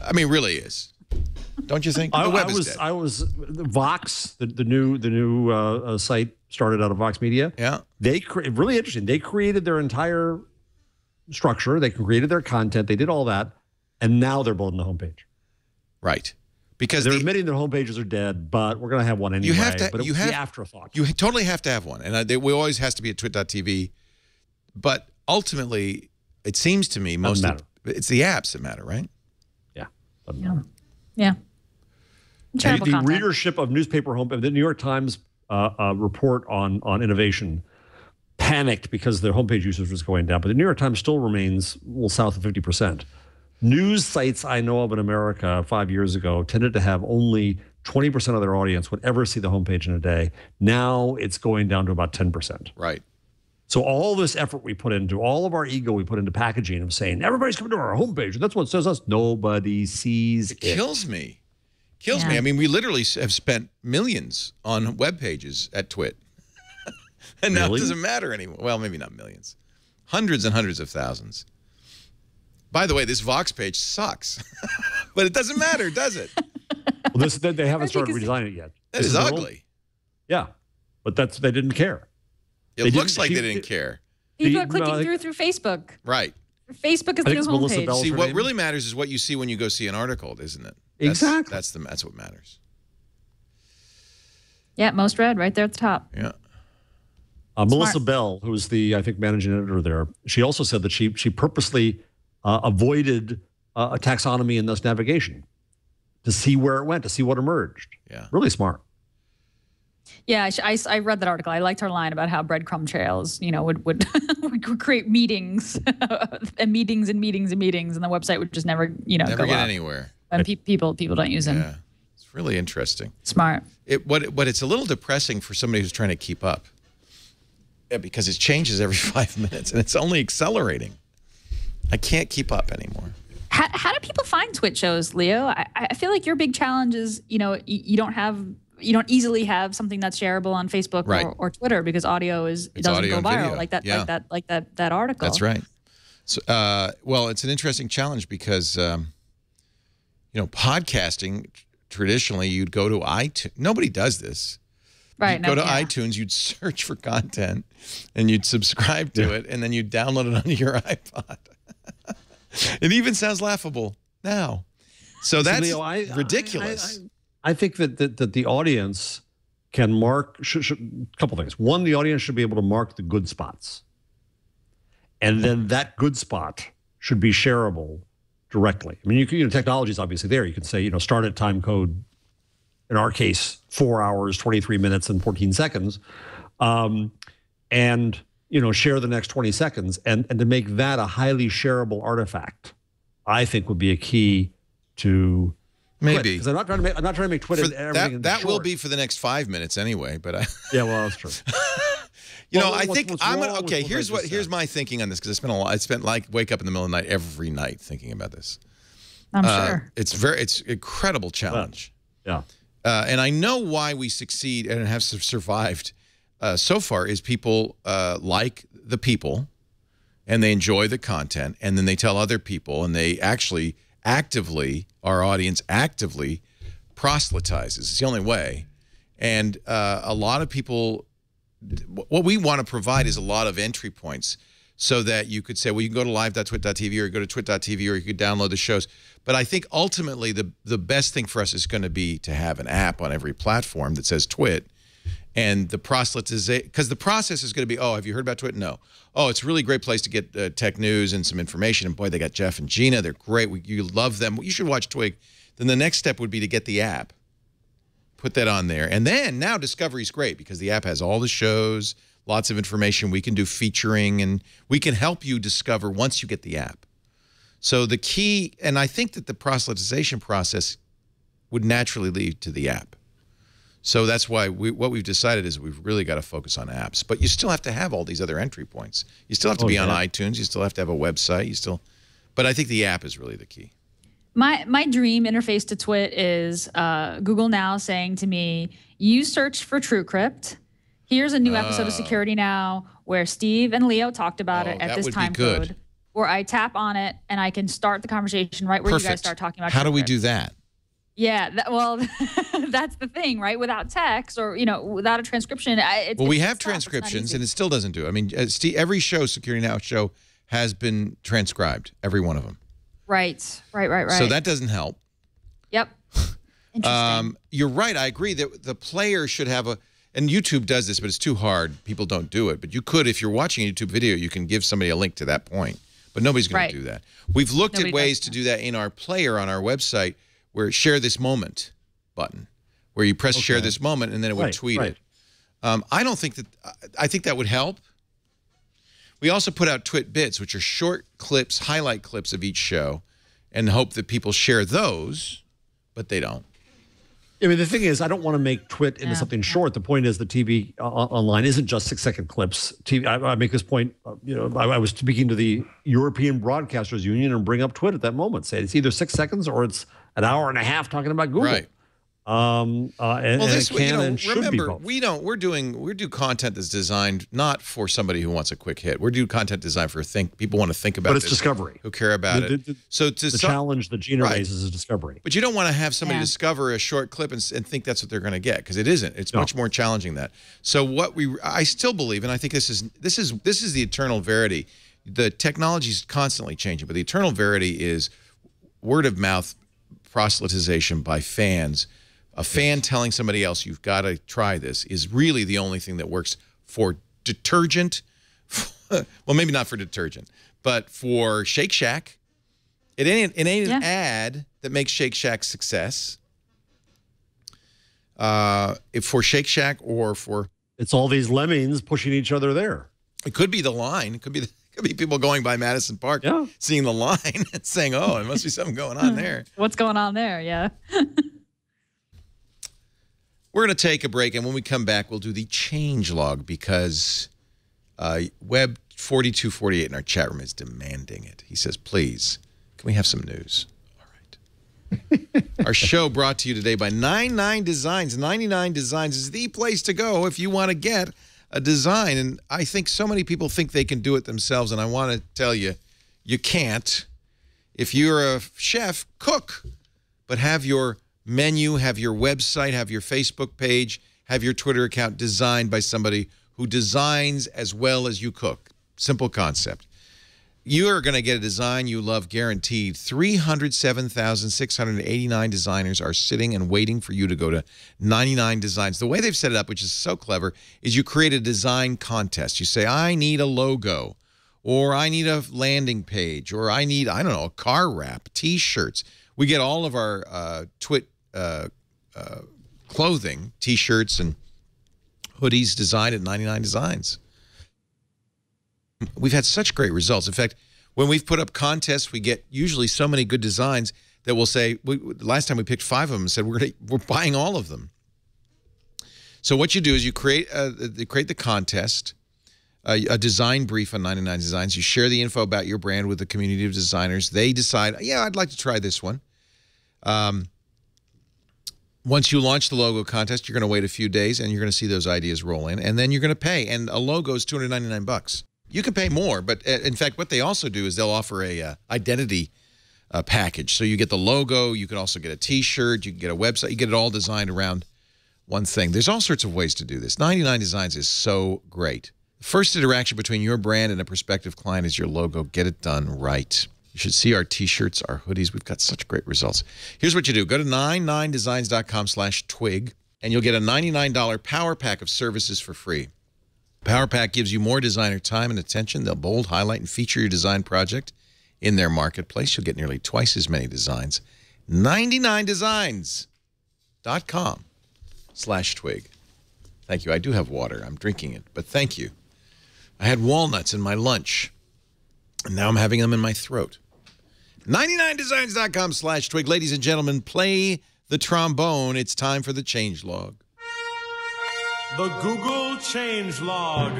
I mean, really is. Don't you think? The web is dead. I was Vox, the new site started out of Vox Media. Yeah. Really interesting. They created their entire structure. They created their content. They did all that. And now they're building the homepage. Right. Because they're admitting their homepages are dead, but we're going to have one anyway. But it was the afterthought. You totally have to have one. And we always has to be at twit.tv. But ultimately, it seems to me it's the apps that matter, right? Yeah. Yeah. The readership of newspaper homepage, the New York Times report on innovation panicked because their homepage usage was going down. But the New York Times still remains south of 50%. News sites I know of in America 5 years ago tended to have only 20% of their audience would ever see the homepage in a day. Now it's going down to about 10%. Right. So all this effort we put into, all of our ego we put into packaging of saying, everybody's coming to our homepage. That's what says us. Nobody sees it. It kills me. Kills me. I mean, we literally have spent millions on web pages at Twit. And now it doesn't matter anymore. Well, maybe not millions. Hundreds and hundreds of thousands. By the way, this Vox page sucks. But it doesn't matter, does it? Well, they haven't started redesigning it yet. That is ugly. Yeah. But they didn't care. It looks like they didn't care. People are clicking through Facebook. Right. Facebook is the new homepage. See, what really matters is what you see when you go see an article, isn't it? Exactly. That's what matters. Yeah, most read right there at the top. Yeah. Melissa Bell, who was the, I think, managing editor there, she also said that she purposely avoided a taxonomy and thus navigation to see where it went, to see what emerged. Yeah. Really smart. Yeah, I read that article. I liked her line about how breadcrumb trails, would create meetings and meetings and meetings and meetings, and the website would just never get anywhere. And people don't use them. Yeah, it's really interesting. Smart. But it's a little depressing for somebody who's trying to keep up, because it changes every 5 minutes, and it's only accelerating. I can't keep up anymore. How do people find Twitch shows, Leo? I feel like your big challenge is, you don't easily have something that's shareable on Facebook or Twitter because audio doesn't go viral like that article. That's right. So, well, it's an interesting challenge because podcasting traditionally you'd go to iTunes. Nobody does this. Right. You'd go to iTunes, you'd search for content, and you'd subscribe to it, and then you'd download it onto your iPod. It even sounds laughable now. So that's ridiculous. I think that the audience can mark a couple things. One, the audience should be able to mark the good spots. And then that good spot should be shareable directly. I mean, technology is obviously there. You can say, start at time code, in our case, 4 hours, 23 minutes, and 14 seconds. And share the next 20 seconds. And to make that a highly shareable artifact, I think would be a key to maybe, because I'm not trying to make Twitter everything. That will be for the next 5 minutes anyway. But yeah, well, that's true. You know, I think I'm gonna. Okay, here's my thinking on this, because I spent like wake up in the middle of the night every night thinking about this. I'm sure it's incredible challenge. Yeah. And I know why we succeed and have survived so far is people like the people, and they enjoy the content, and then they tell other people, and they actually actively, our audience actively proselytizes. It's the only way. And a lot of people, what we want to provide is a lot of entry points so that you could say, well, you can go to live.twit.tv or go to twit.tv or you could download the shows. But I think ultimately the best thing for us is going to be to have an app on every platform that says Twit. And the proselytization, because the process is going to be, oh, have you heard about Twit? No. Oh, it's a really great place to get tech news and some information. And boy, they got Jeff and Gina. They're great. You love them. You should watch Twig. Then the next step would be to get the app. Put that on there. And then now Discovery's great because the app has all the shows, lots of information. We can do featuring, and we can help you discover once you get the app. So the key, and I think that the proselytization process would naturally lead to the app. So that's why what we've decided is we've really got to focus on apps. But you still have to have all these other entry points. You still have to be on iTunes. You still have to have a website. But I think the app is really the key. My dream interface to Twit is Google Now saying to me, you search for TrueCrypt. Here's a new episode of Security Now where Steve and Leo talked about it at this time code. Where I tap on it and I can start the conversation right where you guys start talking about How do we do that? Yeah, well, that's the thing, right? Without text or, without a transcription. Well, we have transcriptions and it still doesn't do it. I mean, every show, Security Now show, has been transcribed, every one of them. Right. So that doesn't help. Yep. Interesting. You're right. I agree that the player should have and YouTube does this, but it's too hard. People don't do it. But you could, if you're watching a YouTube video, you can give somebody a link to that point. But nobody's going to do that. We've looked at ways to do that in our player on our website, where share this moment button, where you press share this moment and then it would tweet it. I don't think that, I think that would help. We also put out Twit Bits, which are short clips, highlight clips of each show, and hope that people share those, but they don't. I mean, the thing is, I don't want to make Twit into something short. The point is the TV online isn't just 6-second clips. TV, I make this point, I was speaking to the European Broadcasters Union and bring up Twit at that moment. Say it's either 6 seconds or it's an hour and a half talking about Google. Right. And it can and should be both. We do content that's designed not for somebody who wants a quick hit. We do content designed for people want to think about it. But it's discovery. Who care about it. So the challenge that Gina raises is discovery. But you don't want to have somebody discover a short clip and think that's what they're going to get, because it isn't. It's much more challenging than that. So I still believe, and I think this is the eternal verity. The technology is constantly changing, but the eternal verity is word of mouth proselytization by fans. A fan telling somebody else, you've got to try this, is really the only thing that works for detergent. Well, maybe not for detergent, but for Shake Shack. It ain't an ad that makes Shake Shack success. If for Shake Shack or for... It's all these lemmings pushing each other there. It could be the line. It could be people going by Madison Park, seeing the line and saying, oh, there must be something going on there. What's going on there? Yeah. We're going to take a break, and when we come back, we'll do the change log, because Web 4248 in our chat room is demanding it. He says, please, can we have some news? All right. Our show brought to you today by 99 Designs. 99 Designs is the place to go if you want to get a design. And I think so many people think they can do it themselves, and I want to tell you, you can't. If you're a chef, cook, but have your menu, have your website, have your Facebook page, have your Twitter account designed by somebody who designs as well as you cook. Simple concept. You are going to get a design you love, guaranteed. 307,689 designers are sitting and waiting for you to go to 99 Designs. The way they've set it up, which is so clever, is you create a design contest. You say, I need a logo, or I need a landing page, or I need, I don't know, a car wrap, T-shirts. We get all of our Twit clothing, T-shirts and hoodies designed at 99 Designs. We've had such great results. In fact, when we've put up contests, we get usually so many good designs that we'll say, last time we picked 5 of them and said, we're buying all of them. So what you do is you create the contest, a design brief on 99 Designs. You share the info about your brand with the community of designers. They decide, yeah, I'd like to try this one. Once you launch the logo contest, you're going to wait a few days, and you're going to see those ideas roll in, and then you're going to pay. And a logo is $299. You can pay more, but in fact, what they also do is they'll offer a identity package. So you get the logo, you can also get a T-shirt, you can get a website, you get it all designed around one thing. There's all sorts of ways to do this. 99 Designs is so great. The first interaction between your brand and a prospective client is your logo. Get it done right. You should see our T-shirts, our hoodies. We've got such great results. Here's what you do. Go to 99designs.com/twig, and you'll get a $99 power pack of services for free. Power Pack gives you more designer time and attention. They'll bold, highlight, and feature your design project in their marketplace. You'll get nearly twice as many designs. 99designs.com/twig. Thank you. I do have water. I'm drinking it, but thank you. I had walnuts in my lunch, and now I'm having them in my throat. 99designs.com/twig. Ladies and gentlemen, play the trombone. It's time for the changelog. The Google changelog.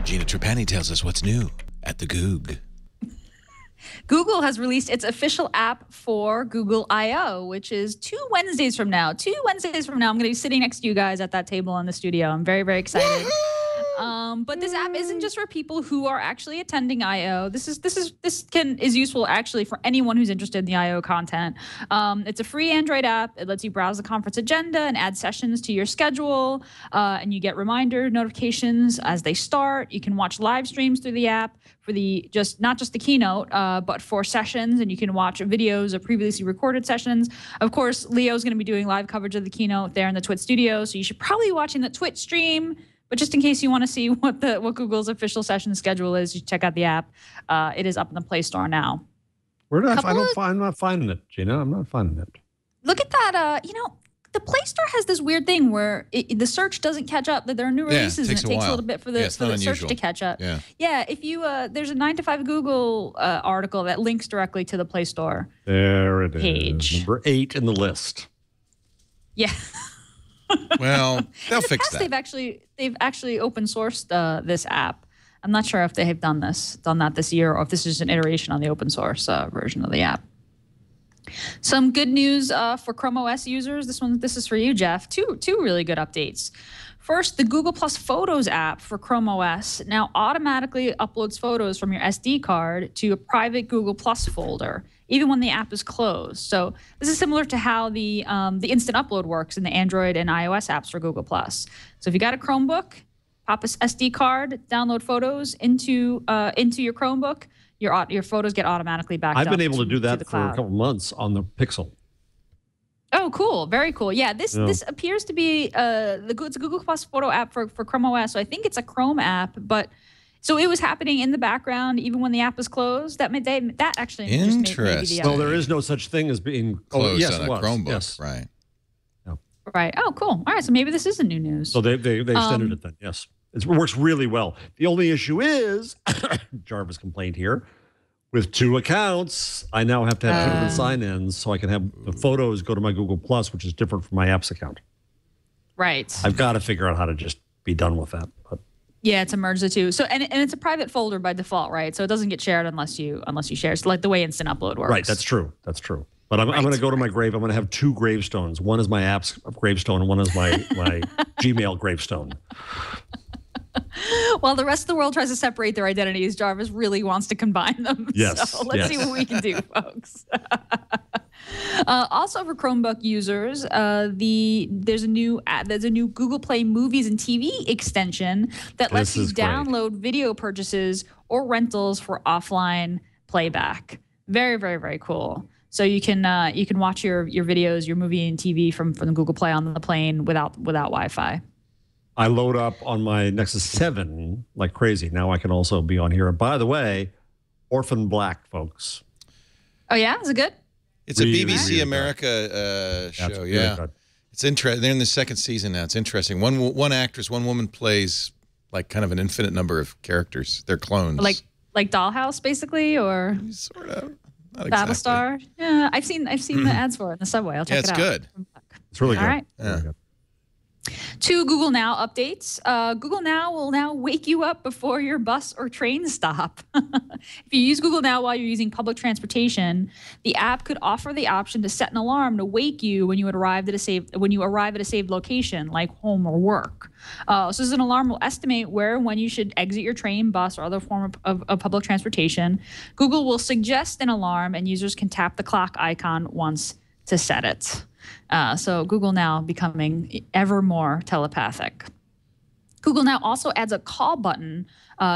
Gina Trapani tells us what's new at the Goog. Google has released its official app for Google I/O, which is 2 Wednesdays from now. 2 Wednesdays from now, I'm going to be sitting next to you guys at that table in the studio. I'm very, very excited. But this app isn't just for people who are actually attending I/O. This is useful actually for anyone who's interested in the I/O content. It's a free Android app. It lets you browse the conference agenda and add sessions to your schedule, and you get reminder notifications as they start. You can watch live streams through the app for not just the keynote, but for sessions, and you can watch videos of previously recorded sessions. Of course, Leo's going to be doing live coverage of the keynote there in the Twitch studio, so you should probably be watching the Twitch stream. But just in case you want to see what Google's official session schedule is, you check out the app. It is up in the Play Store now. I'm not finding it, Gina. I'm not finding it. Look at that. The Play Store has this weird thing where the search doesn't catch up. That there are new releases, and it takes a little bit for the search to catch up. Yeah. If you there's a 9 to 5 Google article that links directly to the Play Store. There it page. Is. Number 8 in the list. Yeah. Well, they'll fix that. They've actually open sourced this app. I'm not sure if they have done that this year, or if this is an iteration on the open source version of the app. Some good news for Chrome OS users. This is for you, Jeff. Two really good updates. First, the Google Plus Photos app for Chrome OS now automatically uploads photos from your SD card to a private Google Plus folder, even when the app is closed. So this is similar to how the instant upload works in the Android and iOS apps for Google Plus. So if you got a Chromebook, pop a SD card, download photos into your Chromebook. Your photos get automatically backed up. I've been able to do that for a cloud. couple months on the Pixel. Oh, cool. Very cool. Yeah, this appears to be it's a Google Plus photo app for Chrome OS. So I think it's a Chrome app, but so it was happening in the background even when the app was closed. That actually interesting. Well, there is no such thing as being closed on a Chromebook, yes. Right? No. Right. Oh, cool. All right. So maybe this isn't new news. So they extended it then. Yes, it works really well. The only issue is Jarvis complained here. With 2 accounts, I now have to have 2 different sign-ins so I can have the photos go to my Google Plus, which is different from my apps account. Right. I've got to figure out how to just be done with that. But yeah, it's a merge the two. So and it's a private folder by default, right? So it doesn't get shared unless you share. It's like the way instant upload works. Right. That's true. That's true. But I'm going to go to my grave. I'm going to have 2 gravestones. One is my app's gravestone, and one is my Gmail gravestone. While the rest of the world tries to separate their identities, Jarvis really wants to combine them. Yes. So let's see what we can do, folks. Also for Chromebook users, there's a new Google Play Movies and TV extension that lets you download video purchases or rentals for offline playback. Very, very, very cool. So you can watch your videos, your movie and TV from the Google Play on the plane without Wi-Fi. I load up on my Nexus 7 like crazy. Now I can also be on here. And by the way, Orphan Black, folks. Oh, yeah? Is it good? It's a BBC America show, yeah. It's interesting. They're in the 2nd season now. It's interesting. One actress, one woman plays like kind of an infinite number of characters. They're clones. Like Dollhouse, basically, or sort of. Not Battlestar. exactly. Yeah, I've seen the ads for it in the subway. I'll check it out. Yeah, it's good. It's really good. All right. Really good. 2 Google Now updates. Google Now will now wake you up before your bus or train stop. If you use Google Now while you're using public transportation, the app could offer the option to set an alarm to wake you when you arrive at a saved location, like home or work. So this an alarm will estimate where and when you should exit your train, bus, or other form of public transportation. Google will suggest an alarm, and users can tap the clock icon once to set it. So Google Now becoming ever more telepathic. Google Now also adds a call button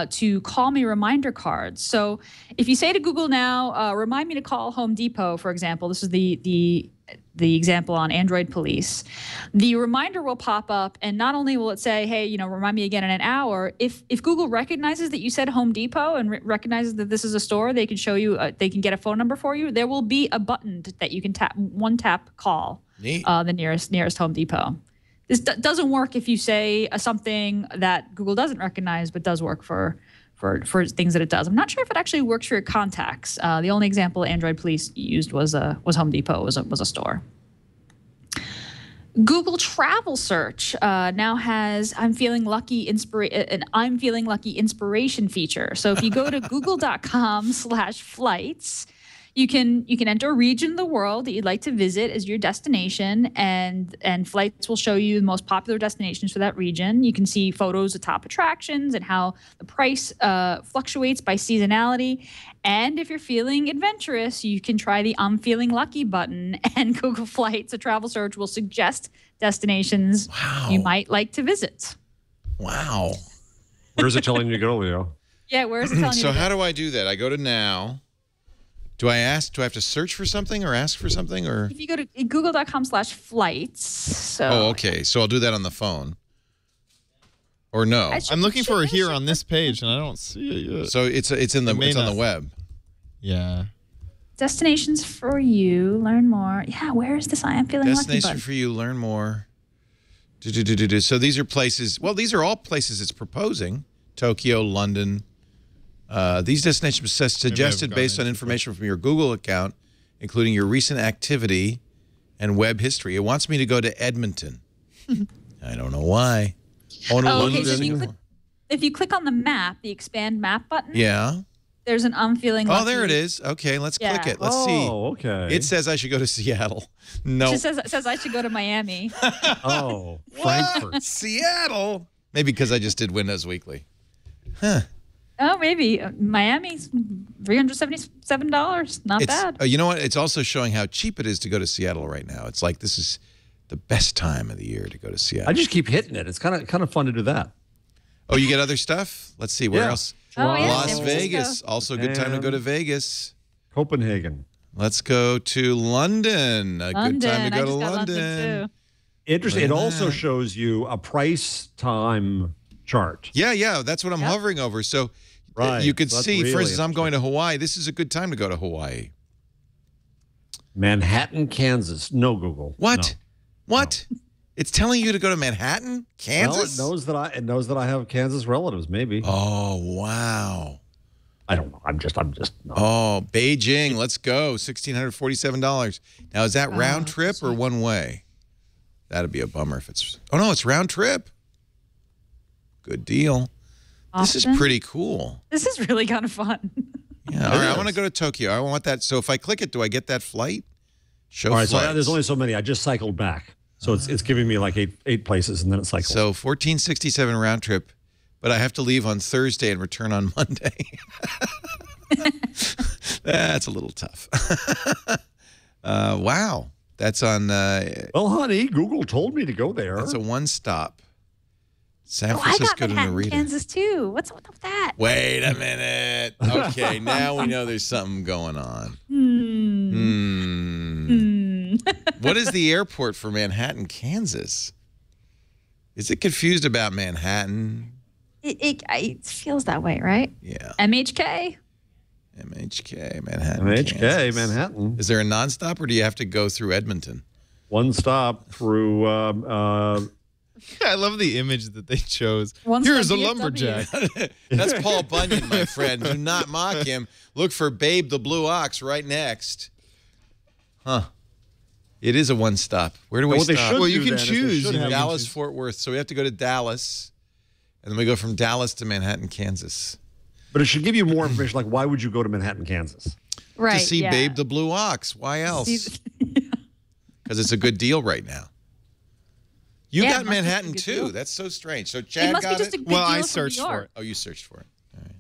to call me reminder cards. So if you say to Google Now, remind me to call Home Depot, for example, this is the example on Android Police, the reminder will pop up, and not only will it say, hey, remind me again in an hour, if Google recognizes that you said Home Depot and recognizes that this is a store, they can show you, they can get a phone number for you. There will be a button that you can tap, one tap call the nearest Home Depot. This doesn't work if you say something that Google doesn't recognize, but does work for things that it does. I'm not sure if it actually works for your contacts. The only example Android Police used was Home Depot, was a store. Google Travel Search now has an I'm feeling lucky inspiration feature. So if you go to google.com/flights, you can enter a region of the world that you'd like to visit as your destination, and Flights will show you the most popular destinations for that region. You can see photos of top attractions and how the price fluctuates by seasonality. And if you're feeling adventurous, you can try the I'm feeling lucky button, and Google Flights, a travel search, will suggest destinations you might like to visit. Wow. Where's it telling you to go, Leo? Yeah, where is it telling you to go? So how do I do that? I go to Now. Do I have to search for something or ask for something, or? If you go to google.com/flights. So. Oh, okay. So I'll do that on the phone. Or no? I'm looking for it here on this page, and I don't see it yet. So it's on the web. Yeah. Destinations for you. Learn more. Yeah, where is this? I am feeling lucky button. Destination for you. Learn more. So these are places. Well, these are all places it's proposing. Tokyo, London. These destinations suggested based on information from your Google account, including your recent activity and web history. It wants me to go to Edmonton. I don't know why. Okay, so if you click on the map, the expand map button. Yeah. There's an I'm feeling lucky. Oh, there it is. Okay, let's click it. Let's see. Oh, okay. It says I should go to Seattle. No. It says I should go to Miami. Oh, Frankfurt. Seattle. Maybe because I just did Windows Weekly. Huh. Oh, maybe. Miami's $377. Not bad. You know what? It's also showing how cheap it is to go to Seattle right now. It's like this is the best time of the year to go to Seattle. I just keep hitting it. It's kind of fun to do that. Oh, you get other stuff? Let's see. Where else? Oh, yeah, Las Vegas. Also a good time to go to Vegas. Copenhagen. Let's go to London. A good time to go to London. Interesting. It also shows you a price time chart. Yeah. That's what I'm hovering over. So you could see, for instance, I'm going to Hawaii. This is a good time to go to Hawaii. Manhattan, Kansas. No Google. What? No. What? No. It's telling you to go to Manhattan, Kansas? Well, it knows that I have Kansas relatives, maybe. Oh, wow. I don't know. I'm just no. Oh, Beijing. Let's go. $1,647. Now, is that round trip or one way? That'd be a bummer if it's... Oh, no, it's round trip. Good deal. This is pretty cool. This is really kind of fun. Yeah. All right, I want to go to Tokyo. I want that. So if I click it, do I get that flight? Show all right, flights. So there's only so many. I just cycled back. So it's giving me like eight places, and then it cycles. So 1467 round trip, but I have to leave on Thursday and return on Monday. That's a little tough. Wow. That's on... well, honey, Google told me to go there. That's a one-stop. San Francisco I got Manhattan, to Narita. Kansas, too. What's up with that? Wait a minute. Okay, now we know there's something going on. What is the airport for Manhattan, Kansas? Is it confused about Manhattan? It feels that way, right? Yeah. MHK, Manhattan, MHK, Kansas. Manhattan. Is there a nonstop, or do you have to go through Edmonton? One stop through... I love the image that they chose. Here's a lumberjack. That's Paul Bunyan, my friend. Do not mock him. Look for Babe the Blue Ox right next. Huh. It is a one-stop. Where do we stop? Well, you can choose. Dallas, Fort Worth. So we have to go to Dallas, and then we go from Dallas to Manhattan, Kansas. But it should give you more information. Like, why would you go to Manhattan, Kansas? Right. To see Babe the Blue Ox. Why else? Because it's a good deal right now. You got Manhattan too. Deal. That's so strange. So Chad got it. Well, I searched for it. Oh, you searched for it. All right.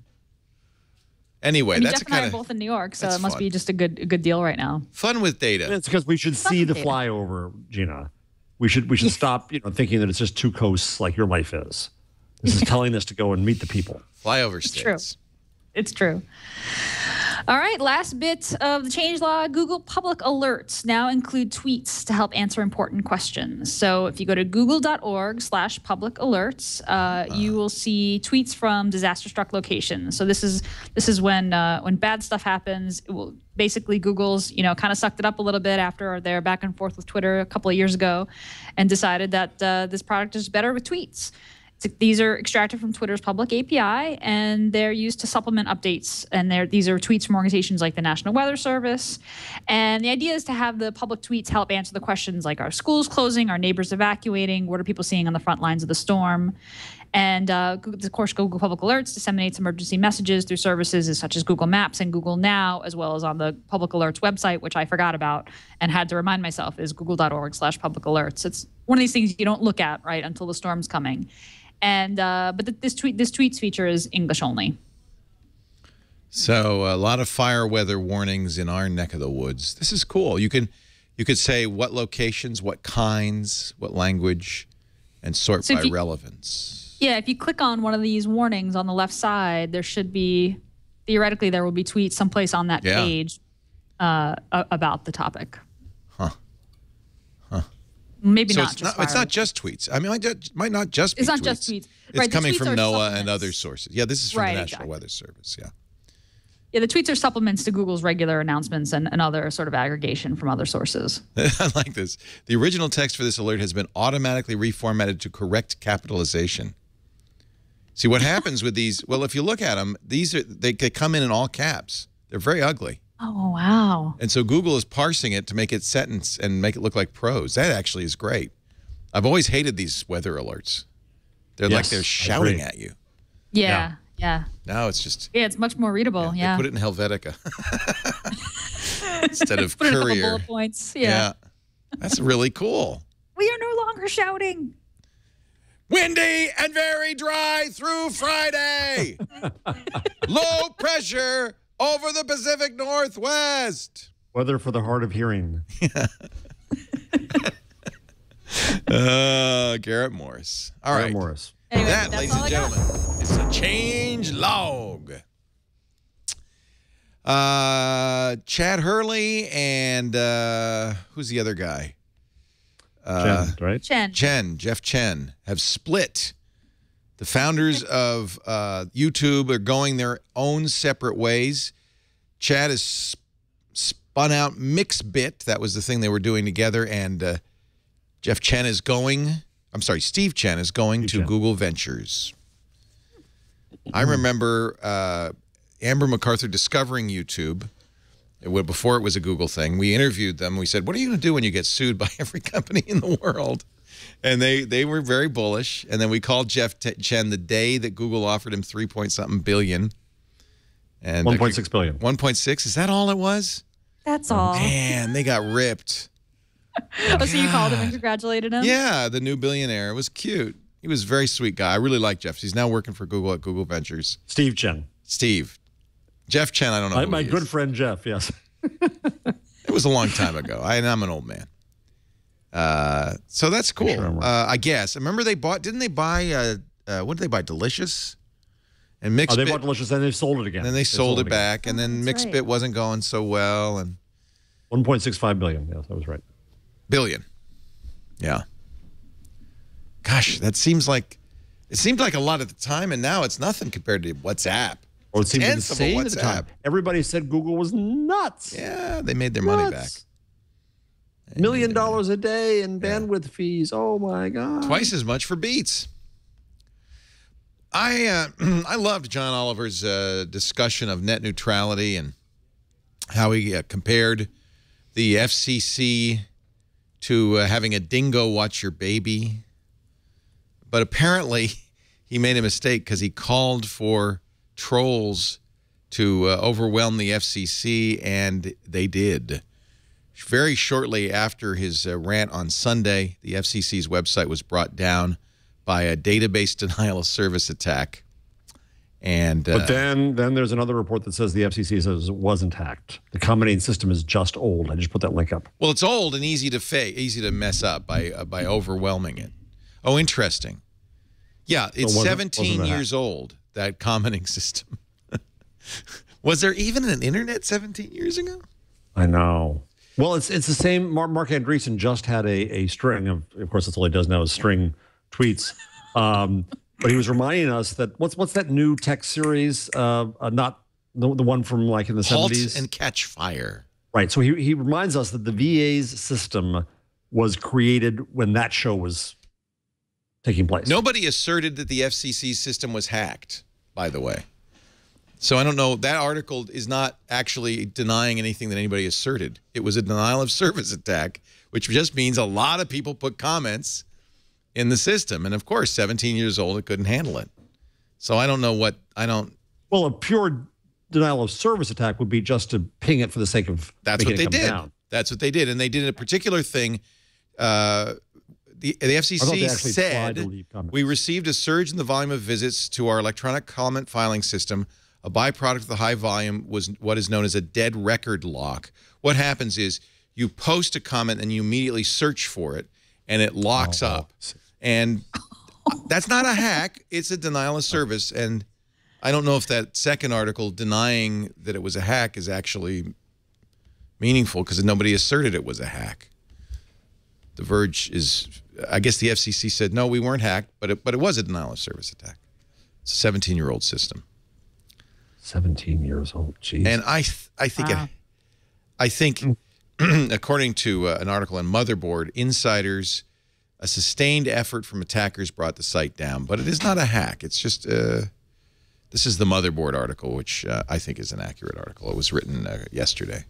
Anyway, that's Jeff and I are both in New York, so it must fun. be just a good deal right now. Fun with data. And it's because we should see the flyover, Gina. We should stop, thinking that it's just two coasts like your life is. This is telling us to go and meet the people. Flyover states. True. It's true. All right, last bit of the changelog. Google public alerts now include tweets to help answer important questions. So if you go to google.org/public alerts, you will see tweets from disaster-struck locations. So this is when bad stuff happens. It will, basically, Google's kind of sucked it up a little bit after their back and forth with Twitter a couple of years ago, and decided that this product is better with tweets. These are extracted from Twitter's public API, and they're used to supplement updates. And these are tweets from organizations like the National Weather Service. And the idea is to have the public tweets help answer the questions like, are schools closing? Are neighbors evacuating? What are people seeing on the front lines of the storm? And, of course, Google Public Alerts disseminates emergency messages through services such as Google Maps and Google Now, as well as on the Public Alerts website, which I forgot about and had to remind myself is google.org/public alerts. It's one of these things you don't look at, right, until the storm's coming. And but this tweets feature is English only. So a lot of fire weather warnings in our neck of the woods. This is cool. You could say what locations, what kinds, what language, and sort by relevance. Yeah, if you click on one of these warnings on the left side, there should be, theoretically, there will be tweets someplace on that page about the topic. Maybe so not. It's not just tweets. I mean, it might not just be tweets. It's not just tweets. It's coming from NOAA and other sources. Yeah, this is from the National Weather Service. Yeah. Yeah, the tweets are supplements to Google's regular announcements and other sort of aggregation from other sources. I like this. The original text for this alert has been automatically reformatted to correct capitalization. See, what happens with these, well, if you look at them, they come in all caps. They're very ugly. Oh, wow. And so Google is parsing it to make it sentence and make it look like prose. That actually is great. I've always hated these weather alerts. They're like they're shouting at you. Yeah. Now it's just... Yeah, it's much more readable, They put it in Helvetica instead of put Courier. It in bullet points. Yeah. That's really cool. We are no longer shouting. Windy and very dry through Friday. Low pressure over the Pacific Northwest. Weather for the hard of hearing. Garrett Morris. All right. Garrett Morris. Anyway, That, ladies and gentlemen, is a change log. Chad Hurley and who's the other guy? Chen, right? Jeff Chen have split. The founders of YouTube are going their own separate ways. Chad has spun out Mixbit. That was the thing they were doing together. And Steve Chen is going to Google Ventures. I remember Amber MacArthur discovering YouTube before it was a Google thing. We interviewed them. We said, what are you going to do when you get sued by every company in the world? And they were very bullish. And then we called Jeff Chen the day that Google offered him 3-point-something billion. And 1.6 billion. 1.6? Is that all it was? That's all. Man, they got ripped. Oh, so you called him and congratulated him? Yeah, the new billionaire. It was cute. He was a very sweet guy. I really like Jeff. He's now working for Google at Google Ventures. Steve Chen. Jeff Chen, I don't know. My good friend Jeff, yes. It was a long time ago. I'm an old man. So that's cool. Sure I guess. Remember didn't they buy, what did they buy? Delicious? And Mixbit. They bought Delicious, and they sold it again. And then they sold it back. And then Mixbit wasn't going so well. And 1.65 billion. Yes, that was right. Billion. Yeah. Gosh, it seemed like a lot at the time, and now it's nothing compared to WhatsApp. Well, it seemed insane at the time. Everybody said Google was nuts. Yeah, they made their money back. $1 million a day in bandwidth fees. Oh my God! Twice as much for Beats. I loved John Oliver's discussion of net neutrality and how he compared the FCC to having a dingo watch your baby. But apparently he made a mistake because he called for trolls to overwhelm the FCC, and they did. Very shortly after his rant on Sunday, the FCC's website was brought down by a database denial of service attack. And but then there's another report that says the FCC says it wasn't hacked. The commenting system is just old. I just put that link up. Well, it's old and easy to mess up by overwhelming it. Oh, interesting. Yeah, it's 17 years old, that commenting system. Was there even an internet 17 years ago? I know. Well, it's the same. Mark Andreessen just had a string of course, that's all he does now is string tweets. But he was reminding us that what's that new tech series? Not the one from like in the 70s. Halt and Catch Fire. Right. So he reminds us that the VA's system was created when that show was taking place. Nobody asserted that the FCC system was hacked, by the way. So I don't know. That article is not actually denying anything that anybody asserted. It was a denial of service attack, which just means a lot of people put comments in the system. And of course, 17 years old, it couldn't handle it. So I don't know what, Well, a pure denial of service attack would be just to ping it for the sake of That's what they did. That's what they did. And they did a particular thing. The FCC said, we received a surge in the volume of visits to our electronic comment filing system. A byproduct of the high volume was what is known as a dead record lock. What happens is you post a comment and you immediately search for it, and it locks up. And that's not a hack. It's a denial of service. And I don't know if that second article denying that it was a hack is actually meaningful because nobody asserted it was a hack. The Verge is, I guess the FCC said, no, we weren't hacked, but it was a denial of service attack. It's a 17-year-old system. 17 years old, jeez. And I think, according to an article on Motherboard, insiders, a sustained effort from attackers brought the site down. But it is not a hack. It's just, this is the Motherboard article, which I think is an accurate article. It was written yesterday,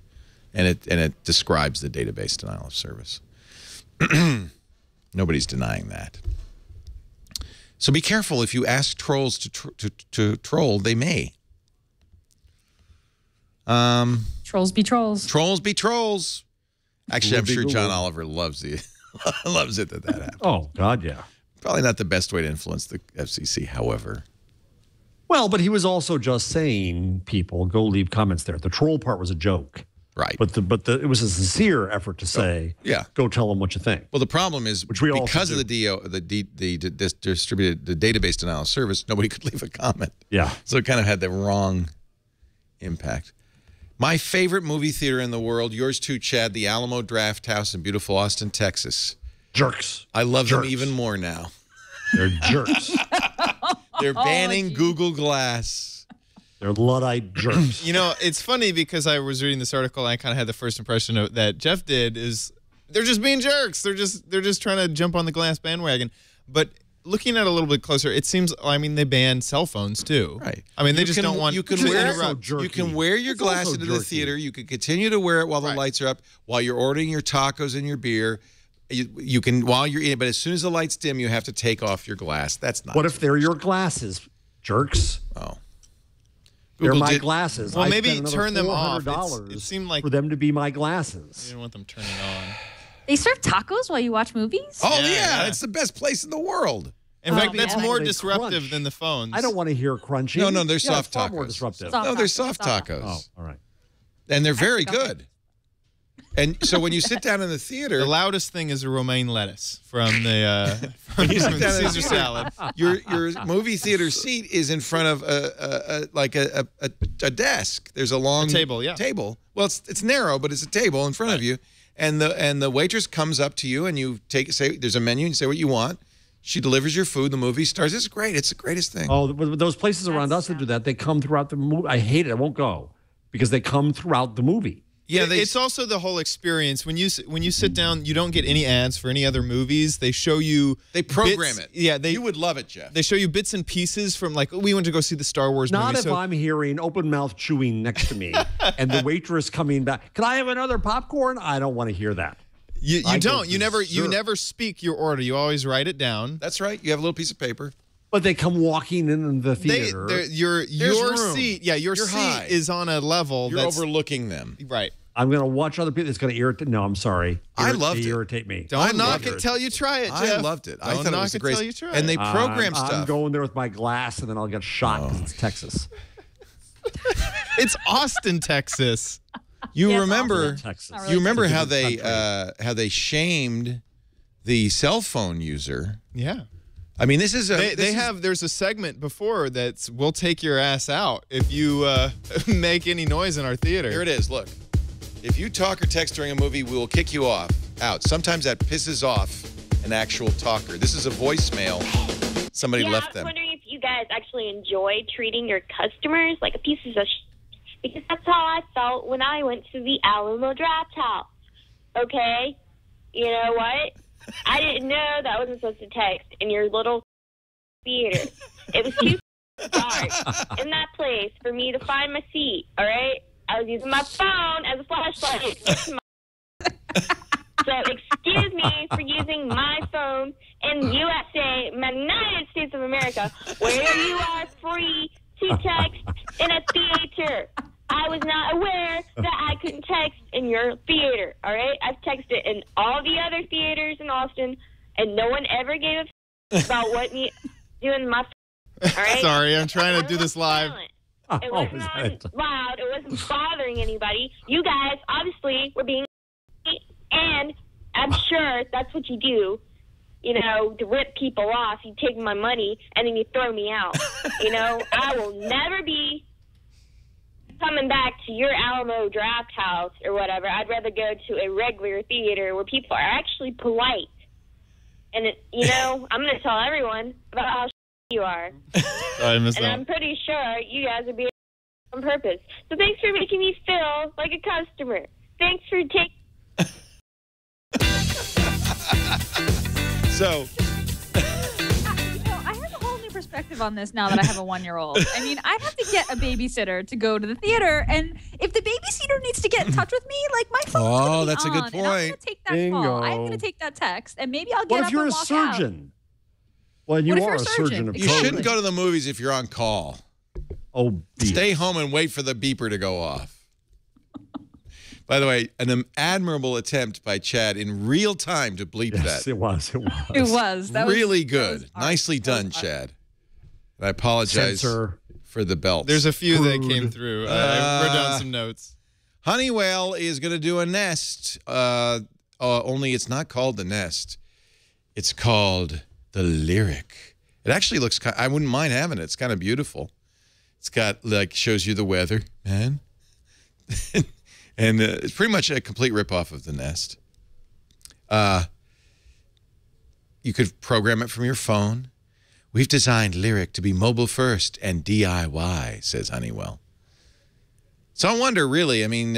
and it describes the database denial of service. Nobody's denying that. So be careful if you ask trolls to troll, they may. Trolls be trolls. Trolls be trolls. Actually, I'm sure John Oliver loves it that happened. Oh, God, yeah. Probably not the best way to influence the FCC, however. Well, but he was also just saying, people, go leave comments there. The troll part was a joke. Right. But it was a sincere effort to say, go tell them what you think. Well, the problem is because of the database denial of service, nobody could leave a comment. Yeah. So it kind of had the wrong impact. My favorite movie theater in the world, yours too, Chad, the Alamo Drafthouse in beautiful Austin, Texas. Jerks. I love them even more now. They're jerks. They're banning Google Glass. They're Luddite jerks. You know, it's funny because I was reading this article and I kind of had the first impression of, that Jeff did is they're just being jerks. They're just trying to jump on the glass bandwagon. But looking at it a little bit closer, it seems, I mean, they ban cell phones too. Right. I mean, they just don't want you can wear your glass into the theater. You can continue to wear it while the lights are up, while you're ordering your tacos and your beer. You can while you're eating, but as soon as the lights dim, you have to take off your glass. That's not. What if they're your glasses, jerks? Oh. They're my glasses. Well, maybe turn them off. It seemed like for them to be my glasses. You don't want them turning on. They serve tacos while you watch movies? Oh, yeah. It's the best place in the world. In fact, that's more disruptive than the phones. I don't want to hear crunching. No, they're soft tacos. More disruptive. No, they're soft tacos. Oh, all right. And they're very good. And so when you sit down in the theater, the loudest thing is a romaine lettuce from the Caesar salad. Your movie theater seat is in front of a desk. There's a long table. Well, it's narrow, but it's a table in front of you, and the waitress comes up to you, and you say there's a menu, and you say what you want. She delivers your food. The movie starts. It's great. It's the greatest thing. Oh, those places around us that do that, they come throughout the movie. I hate it. I won't go because they come throughout the movie. Yeah, it's also the whole experience. When you sit down, you don't get any ads for any other movies. They show you. They program it. Yeah, you would love it, Jeff. They show you bits and pieces from we went to go see the Star Wars movie. Not if I'm hearing open mouth chewing next to me and the waitress coming back. Can I have another popcorn? I don't want to hear that. You don't. You never speak your order. You always write it down. That's right. You have a little piece of paper. But they come walking in the theater. Your seat, your seat high. is on a level You're overlooking them. Right. I'm going to watch other people. It's going to irritate. No, I'm sorry. I loved it. Irritate me. Don't knock it till you try it, Jeff. I loved it. I thought it was a great. And they program stuff. I'm going there with my glass, and then I'll get shot because it's Texas. It's Austin, Texas. You remember? Texas. You remember how they shamed the cell phone user? Yeah. I mean, this is a. There's a segment before that's "We'll take your ass out if you make any noise in our theater." Here it is. Look, if you talk or text during a movie, we will kick you out. Sometimes that pisses off an actual talker. This is a voicemail somebody left them. I was wondering if you guys actually enjoy treating your customers like a piece of because that's how I felt when I went to the Alamo Draft House. Okay? You know what? I didn't know that I wasn't supposed to text in your little theater. It was too dark in that place for me to find my seat, all right? I was using my phone as a flashlight. So excuse me for using my phone in USA, United States of America, where you are free to text in a theater. I was not aware that I couldn't text in your theater, all right? I've texted in all the other theaters in Austin, and no one ever gave a about what me doing my all right? Sorry, I'm trying to do this live. It wasn't loud. It wasn't bothering anybody. You guys, obviously, were being and I'm sure that's what you do, you know, to rip people off. You take my money, and then you throw me out. You know, I will never be coming back to your Alamo Draft House or whatever. I'd rather go to a regular theater where people are actually polite. And, you know, I'm going to tell everyone about how you are. And I'm pretty sure you guys are being on purpose. So thanks for making me feel like a customer. Thanks for taking... So... I have a whole new perspective on this now that I have a 1-year-old. I mean, I'd have to get a babysitter to go to the theater, and if the babysitter needs to get in touch with me, like my phone's gonna be that's a good on, and I'm point. gonna take that call. I'm gonna take that text, and maybe I'll get What up if you're and a walk surgeon? Well, you are a surgeon. You shouldn't go to the movies if you're on call. Oh, stay home and wait for the beeper to go off. By the way, an admirable attempt by Chad in real time to bleep that. It was. It was. That really was, good. That was Nicely done, Chad. And I apologize for the belt. There's a few that came through. I wrote down some notes. Honeywell is going to do a Nest, only it's not called the Nest. It's called the Lyric. It actually looks, I wouldn't mind having it. It's kind of beautiful. It's got, like, shows you the weather, man. And it's pretty much a complete ripoff of the Nest. You could program it from your phone. We've designed Lyric to be mobile first and DIY, says Honeywell. So I wonder, really, I mean,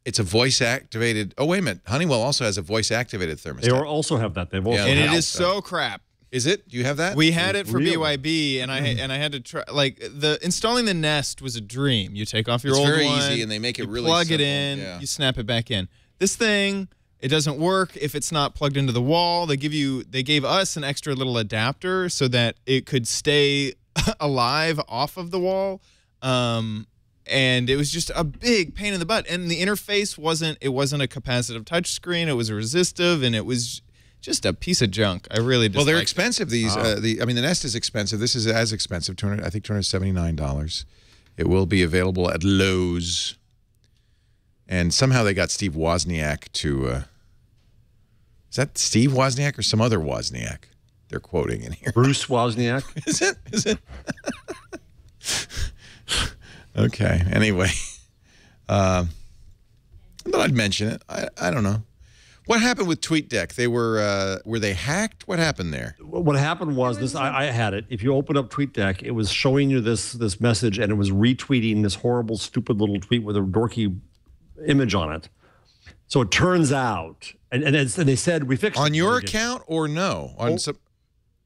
it's a voice-activated... Oh, wait a minute. Honeywell also has a voice-activated thermostat. They also have that. They've also and it is so crap. Is it? Do you have that? We had it for BYB, and I had to try. Like installing the Nest was a dream. You take off your old one. It's very easy, and they make it really plug simple. it in. You snap it back in. This thing, it doesn't work if it's not plugged into the wall. They gave us an extra little adapter so that it could stay alive off of the wall. And it was just a big pain in the butt. And the interface wasn't a capacitive touchscreen. It was a resistive, and it was just a piece of junk. I really Well, they're expensive. These, I mean, the Nest is expensive. This is as expensive. I think $279. It will be available at Lowe's. And somehow they got Steve Wozniak to. Is that Steve Wozniak or some other Wozniak? They're quoting in here. Bruce Wozniak. Is it? Is it? Okay. Anyway, I thought I'd mention it. I don't know. What happened with TweetDeck? They were they hacked? What happened there? What happened was this. I had it. If you open up TweetDeck, it was showing you this message, and it was retweeting this horrible, stupid little tweet with a dorky image on it. So it turns out, and they said we fixed it. On your account or no? On some...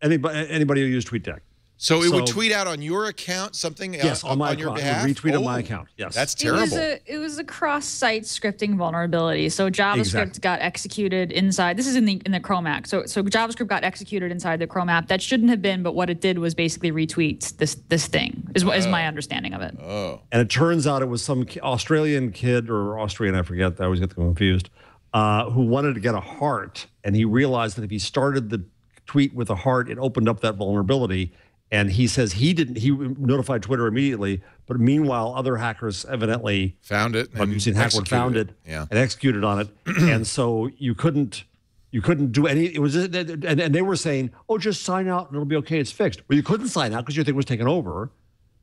Anybody who used TweetDeck. So it would tweet out on your account something yes, on my your account. behalf? It would retweet on my account. Yes. That's terrible. It was a cross-site scripting vulnerability. So JavaScript got executed inside. This is in the Chrome app. So JavaScript got executed inside the Chrome app. That shouldn't have been, but what it did was basically retweet this thing. Is my understanding of it. Oh. And it turns out it was some Australian kid or Austrian, I forget. I always get them confused. Who wanted to get a heart, and he realized that if he started the tweet with a heart, it opened up that vulnerability. And he says he notified Twitter immediately, but meanwhile, other hackers evidently found it. Like using Hackward found it and executed on it. And so you couldn't do any. It was and they were saying, "Oh, just sign out and it'll be okay. It's fixed." Well, you couldn't sign out because your thing was taken over.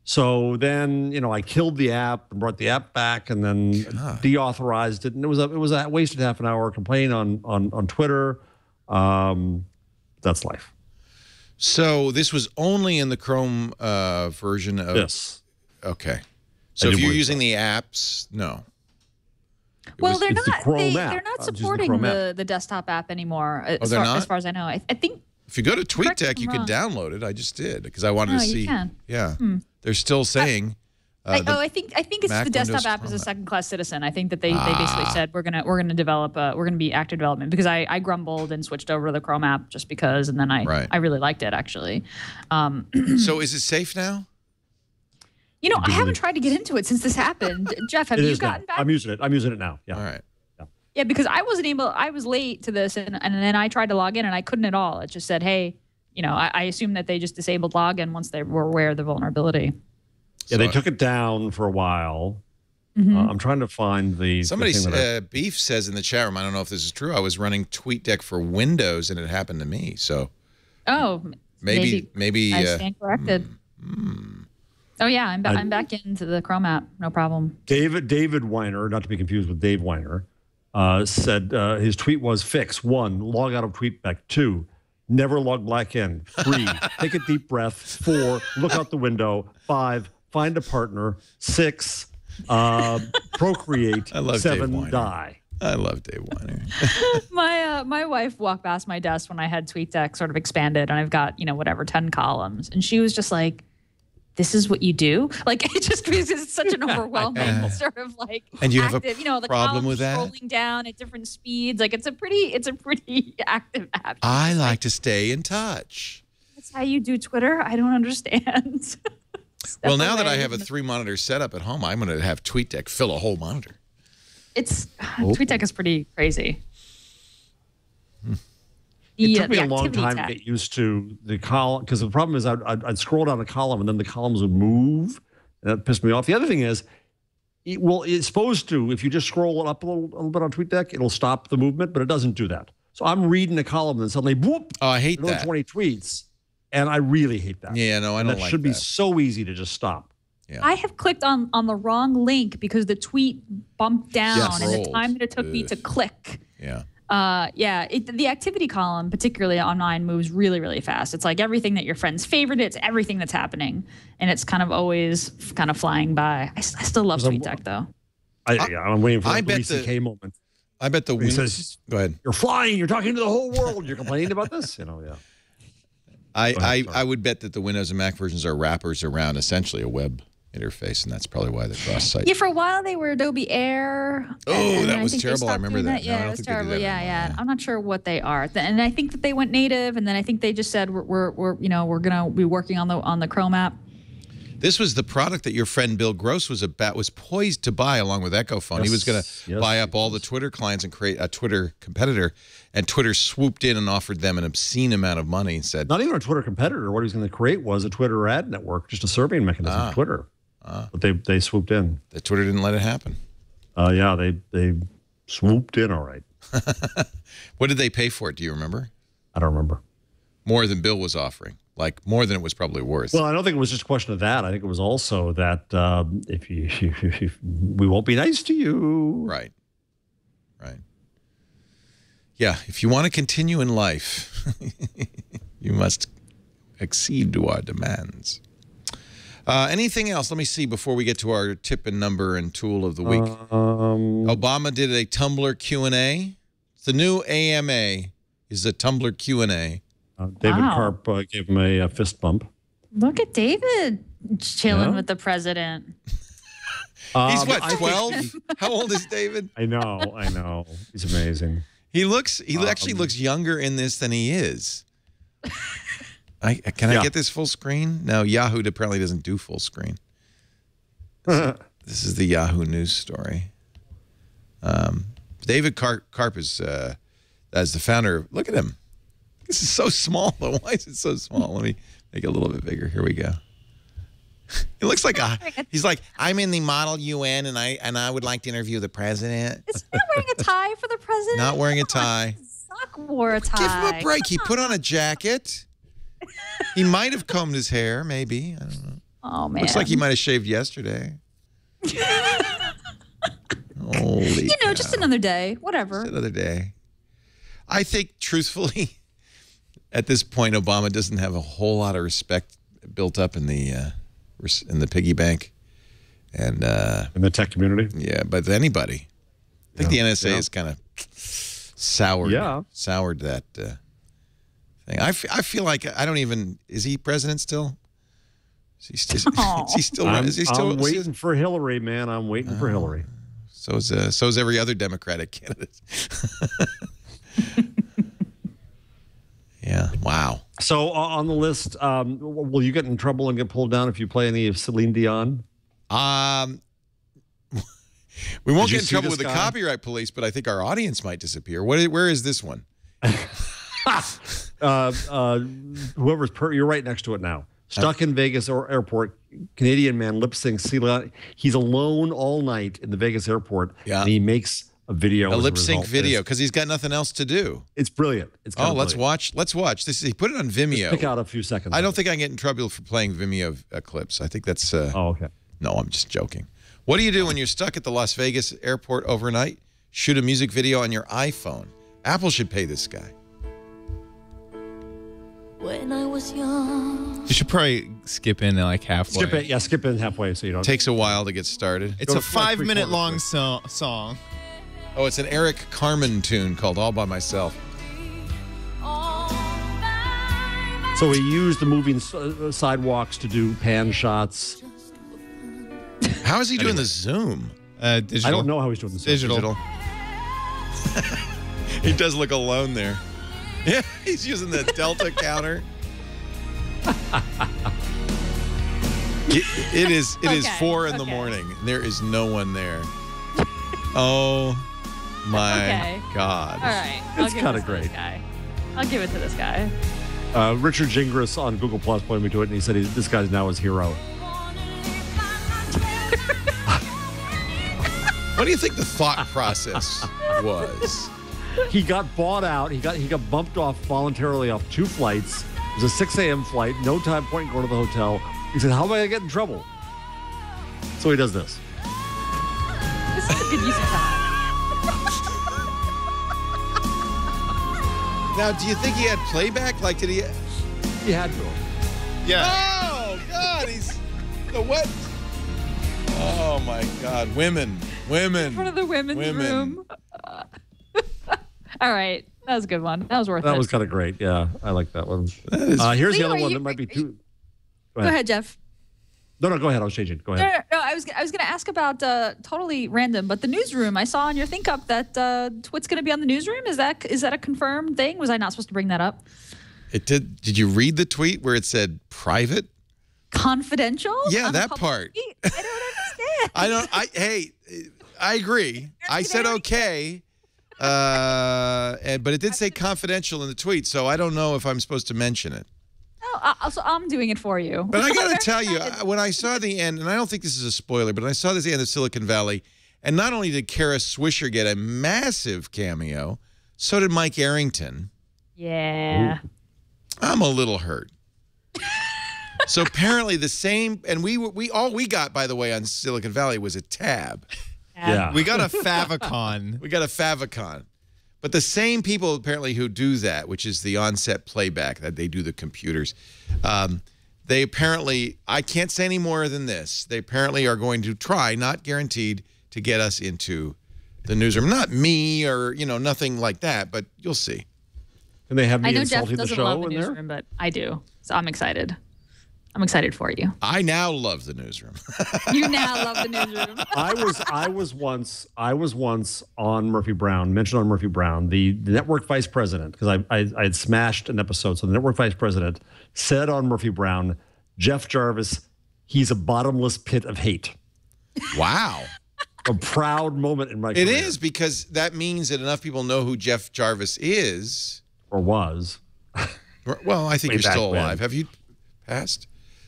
So then, I killed the app and brought the app back and then deauthorized it. And it was a wasted half an hour complaint on Twitter. That's life. So this was only in the Chrome version of... Yes. Okay. So if you're using the apps, no. Well, they're not supporting the desktop app anymore, as far as I know. I think... If you go to TweetDeck, you can download it. I just did because I wanted to see. You can. Yeah. They're still saying... I think it's Mac, the desktop app is a second-class citizen. I think that they basically said we're gonna develop we're gonna be active development because I grumbled and switched over to the Chrome app just because, and then I really liked it actually. So is it safe now? I haven't tried to get into it since this happened. Jeff, have you gotten back? I'm using it now. Yeah. All right. Yeah, because I wasn't able. I was late to this, and then I tried to log in and I couldn't at all. It just said, hey, I assumed that they just disabled login once they were aware of the vulnerability. Yeah, they took it down for a while. I'm trying to find the... Somebody's Beef says in the chat room, I don't know if this is true, I was running TweetDeck for Windows and it happened to me. So maybe I stand corrected. Oh yeah, I'm back into the Chrome app, no problem. David Weiner, not to be confused with Dave Weiner, said his tweet was fix 1, log out of TweetDeck. 2, never log back in. 3, take a deep breath. 4, look out the window. 5, find a partner. 6, procreate. 7, die. I love Dave Weiner. My wife walked past my desk when I had TweetDeck sort of expanded, and I've got 10 columns, and she was just like, "This is what you do?" Like it just because it's such an overwhelming sort of like. And you active, have the problem with that? Scrolling down at different speeds, like it's a pretty active app. I like to stay in touch. That's how you do Twitter. I don't understand. Well, now that I have a 3-monitor setup at home, I'm going to have TweetDeck fill a whole monitor. TweetDeck is pretty crazy. It took me a long time to get used to the column because the problem is I'd scroll down a column and then the columns would move, and that pissed me off. The other thing is, it's supposed to, if you just scroll it up a little bit on TweetDeck, it'll stop the movement, but it doesn't do that. So I'm reading a column and suddenly, whoop! Oh, I hate that. 20 tweets. And I really hate that. Yeah, no, I don't like that. That should be so easy to just stop. Yeah. I have clicked on the wrong link because the tweet bumped down and the time that it took me to click. Yeah. The activity column, particularly online, moves really, really fast. It's like everything that your friends favorite. It's everything that's happening, and it's kind of always kind of flying by. I still love TweetDeck though. I'm waiting for the Louis C.K. moment. I bet the Windows. Go ahead. You're flying. You're talking to the whole world. You're complaining about this. Yeah. I would bet that the Windows and Mac versions are wrappers around essentially a web interface, and that's probably why they're cross-site. Yeah, for a while they were Adobe Air. Oh, that was terrible. I remember that. Yeah, it was terrible. Yeah. I'm not sure what they are, and I think that they went native, and then I think they just said we're gonna be working on the Chrome app. This was the product that your friend Bill Gross was poised to buy along with Echo Phone. He was going to buy up all the Twitter clients and create a Twitter competitor, and Twitter swooped in and offered them an obscene amount of money and said... Not even a Twitter competitor. What he was going to create was a Twitter ad network, just a surveying mechanism for Twitter. But they swooped in. The Twitter didn't let it happen. Yeah, they swooped in all right. What did they pay for it? Do you remember? I don't remember. More than Bill was offering. Like more than it was probably worth. Well, I don't think it was just a question of that. I think it was also that if we won't be nice to you. Right. Yeah, if you want to continue in life, you must accede to our demands. Anything else? Let me see before we get to our tip and number and tool of the week. Obama did a Tumblr Q&A. The new AMA is a Tumblr Q&A. David Karp gave him a fist bump. Look at David chilling with the president. He's what, 12? How old is David? I know. He's amazing. He actually looks younger in this than he is. Can I get this full screen? No, Yahoo apparently doesn't do full screen. This is the Yahoo News story. David Karp is as the founder. Look at him. This is so small, though. Why is it so small? Let me make it a little bit bigger. Here we go. He looks like he's like, I'm in the Model UN, and I would like to interview the president. Is he not wearing a tie for the president? Not wearing a tie. Sock wore a tie. Give him a break. He put on a jacket. He might have combed his hair, maybe. I don't know. Oh, man. Looks like he might have shaved yesterday. Holy cow. Just another day. Whatever. Just another day. I think, truthfully, at this point, Obama doesn't have a whole lot of respect built up in the piggy bank, and in the tech community. Yeah, but anybody. I think the NSA is kind of soured that thing. I feel like I don't even. Is he president still? Is he still? I'm waiting for Hillary, man. I'm waiting for Hillary. So is every other Democratic candidate. Yeah. Wow. So on the list, will you get in trouble and get pulled down if you play any of Celine Dion? We won't get in trouble with the copyright police, but I think our audience might disappear. Where is this one? You're right next to it now. Stuck in Vegas airport, Canadian man lip syncs. He's alone all night in the Vegas airport, and he makes a video. A lip sync video because he's got nothing else to do. It's brilliant. It's let's watch. Let's watch. He put it on Vimeo. Just pick out a few seconds. I don't think I can get in trouble for playing Vimeo clips. I think that's. Oh, okay. No, I'm just joking. What do you do when you're stuck at the Las Vegas airport overnight? Shoot a music video on your iPhone. Apple should pay this guy. When I was young. You should probably skip in like halfway. Skip in halfway so you don't. Takes a while to get started. It's a 5-minute long song. Oh, it's an Eric Carmen tune called All By Myself. So he used the moving sidewalks to do pan shots. How is he doing the zoom? Digital. I don't know how he's doing the zoom. Digital. He does look alone there. Yeah, he's using the Delta counter. It is 4 in the morning. There is no one there. Oh my God! All right, it's kind of great. I'll give it to this guy. Richard Gingras on Google Plus pointed me to it, and he said this guy's now his hero. What do you think the thought process was? He got bought out. He got bumped off voluntarily off 2 flights. It was a 6 a.m. flight. No time point going to the hotel. He said, "How am I gonna get in trouble?" So he does this. This is a good use of time. Now, do you think he had playback? Like, did he? He had to. Yeah. Oh God, he's the what? Oh my God, women. In front of the women's room. All right. That was a good one. That was worth it. That was kind of great. Yeah, I like that one. Here's the other one that might be too. Go ahead, Jeff. No, go ahead. I was changing. Go ahead. No, I was going to ask about totally random, but the newsroom. I saw on your think up that Twit's going to be on the newsroom. Is that a confirmed thing? Was I not supposed to bring that up? It did. Did you read the tweet where it said private? Confidential? Yeah, that part. I don't understand. Hey, I agree. I said okay. But it did say confidential in the tweet, so I don't know if I'm supposed to mention it. Oh, so I'm doing it for you. But I got to tell you, when I saw the end, and I don't think this is a spoiler, but I saw this end of Silicon Valley, and not only did Kara Swisher get a massive cameo, so did Mike Arrington. Yeah. Ooh. I'm a little hurt. So apparently the same, and all we got, by the way, on Silicon Valley was a tab. Yeah. We got a favicon. We got a favicon. But the same people apparently who do that, which is the on-set playback, that they do the computers, they apparently, I can't say any more than this, they apparently are going to try, not guaranteed, to get us into the newsroom. Not me or, nothing like that, but you'll see. And they have me I know Jeff insulting the doesn't show love the in there? newsroom, but I do. So I'm excited. I'm excited for you. I now love the newsroom. You now love the newsroom. I was once on Murphy Brown, mentioned on Murphy Brown, the network vice president, because I had smashed an episode. So the network vice president said on Murphy Brown, Jeff Jarvis, he's a bottomless pit of hate. Wow. A proud moment in my career. It is, because that means that enough people know who Jeff Jarvis is. Or was. Well, I think Way you're still back alive. when. Have you passed?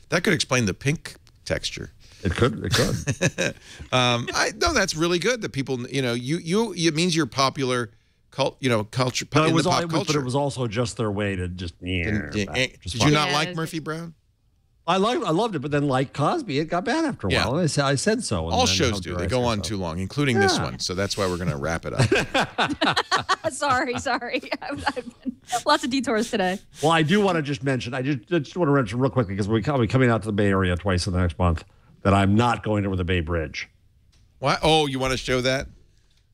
That could explain the pink texture. It could. It could. No, that's really good that people, it means you're popular, culture. No, in the pop culture. but it was also just their way to just. Did you not like Murphy Brown? I loved it, but then like Cosby, it got bad after a while. I said so. And All then shows do. They go on too long, including this one. So that's why we're going to wrap it up. Sorry. I've been lots of detours today. Well, I do want to just mention, I just want to mention real quickly, because we'll be coming out to the Bay Area twice in the next month, that I'm not going over the Bay Bridge. What? Oh, you want to show that?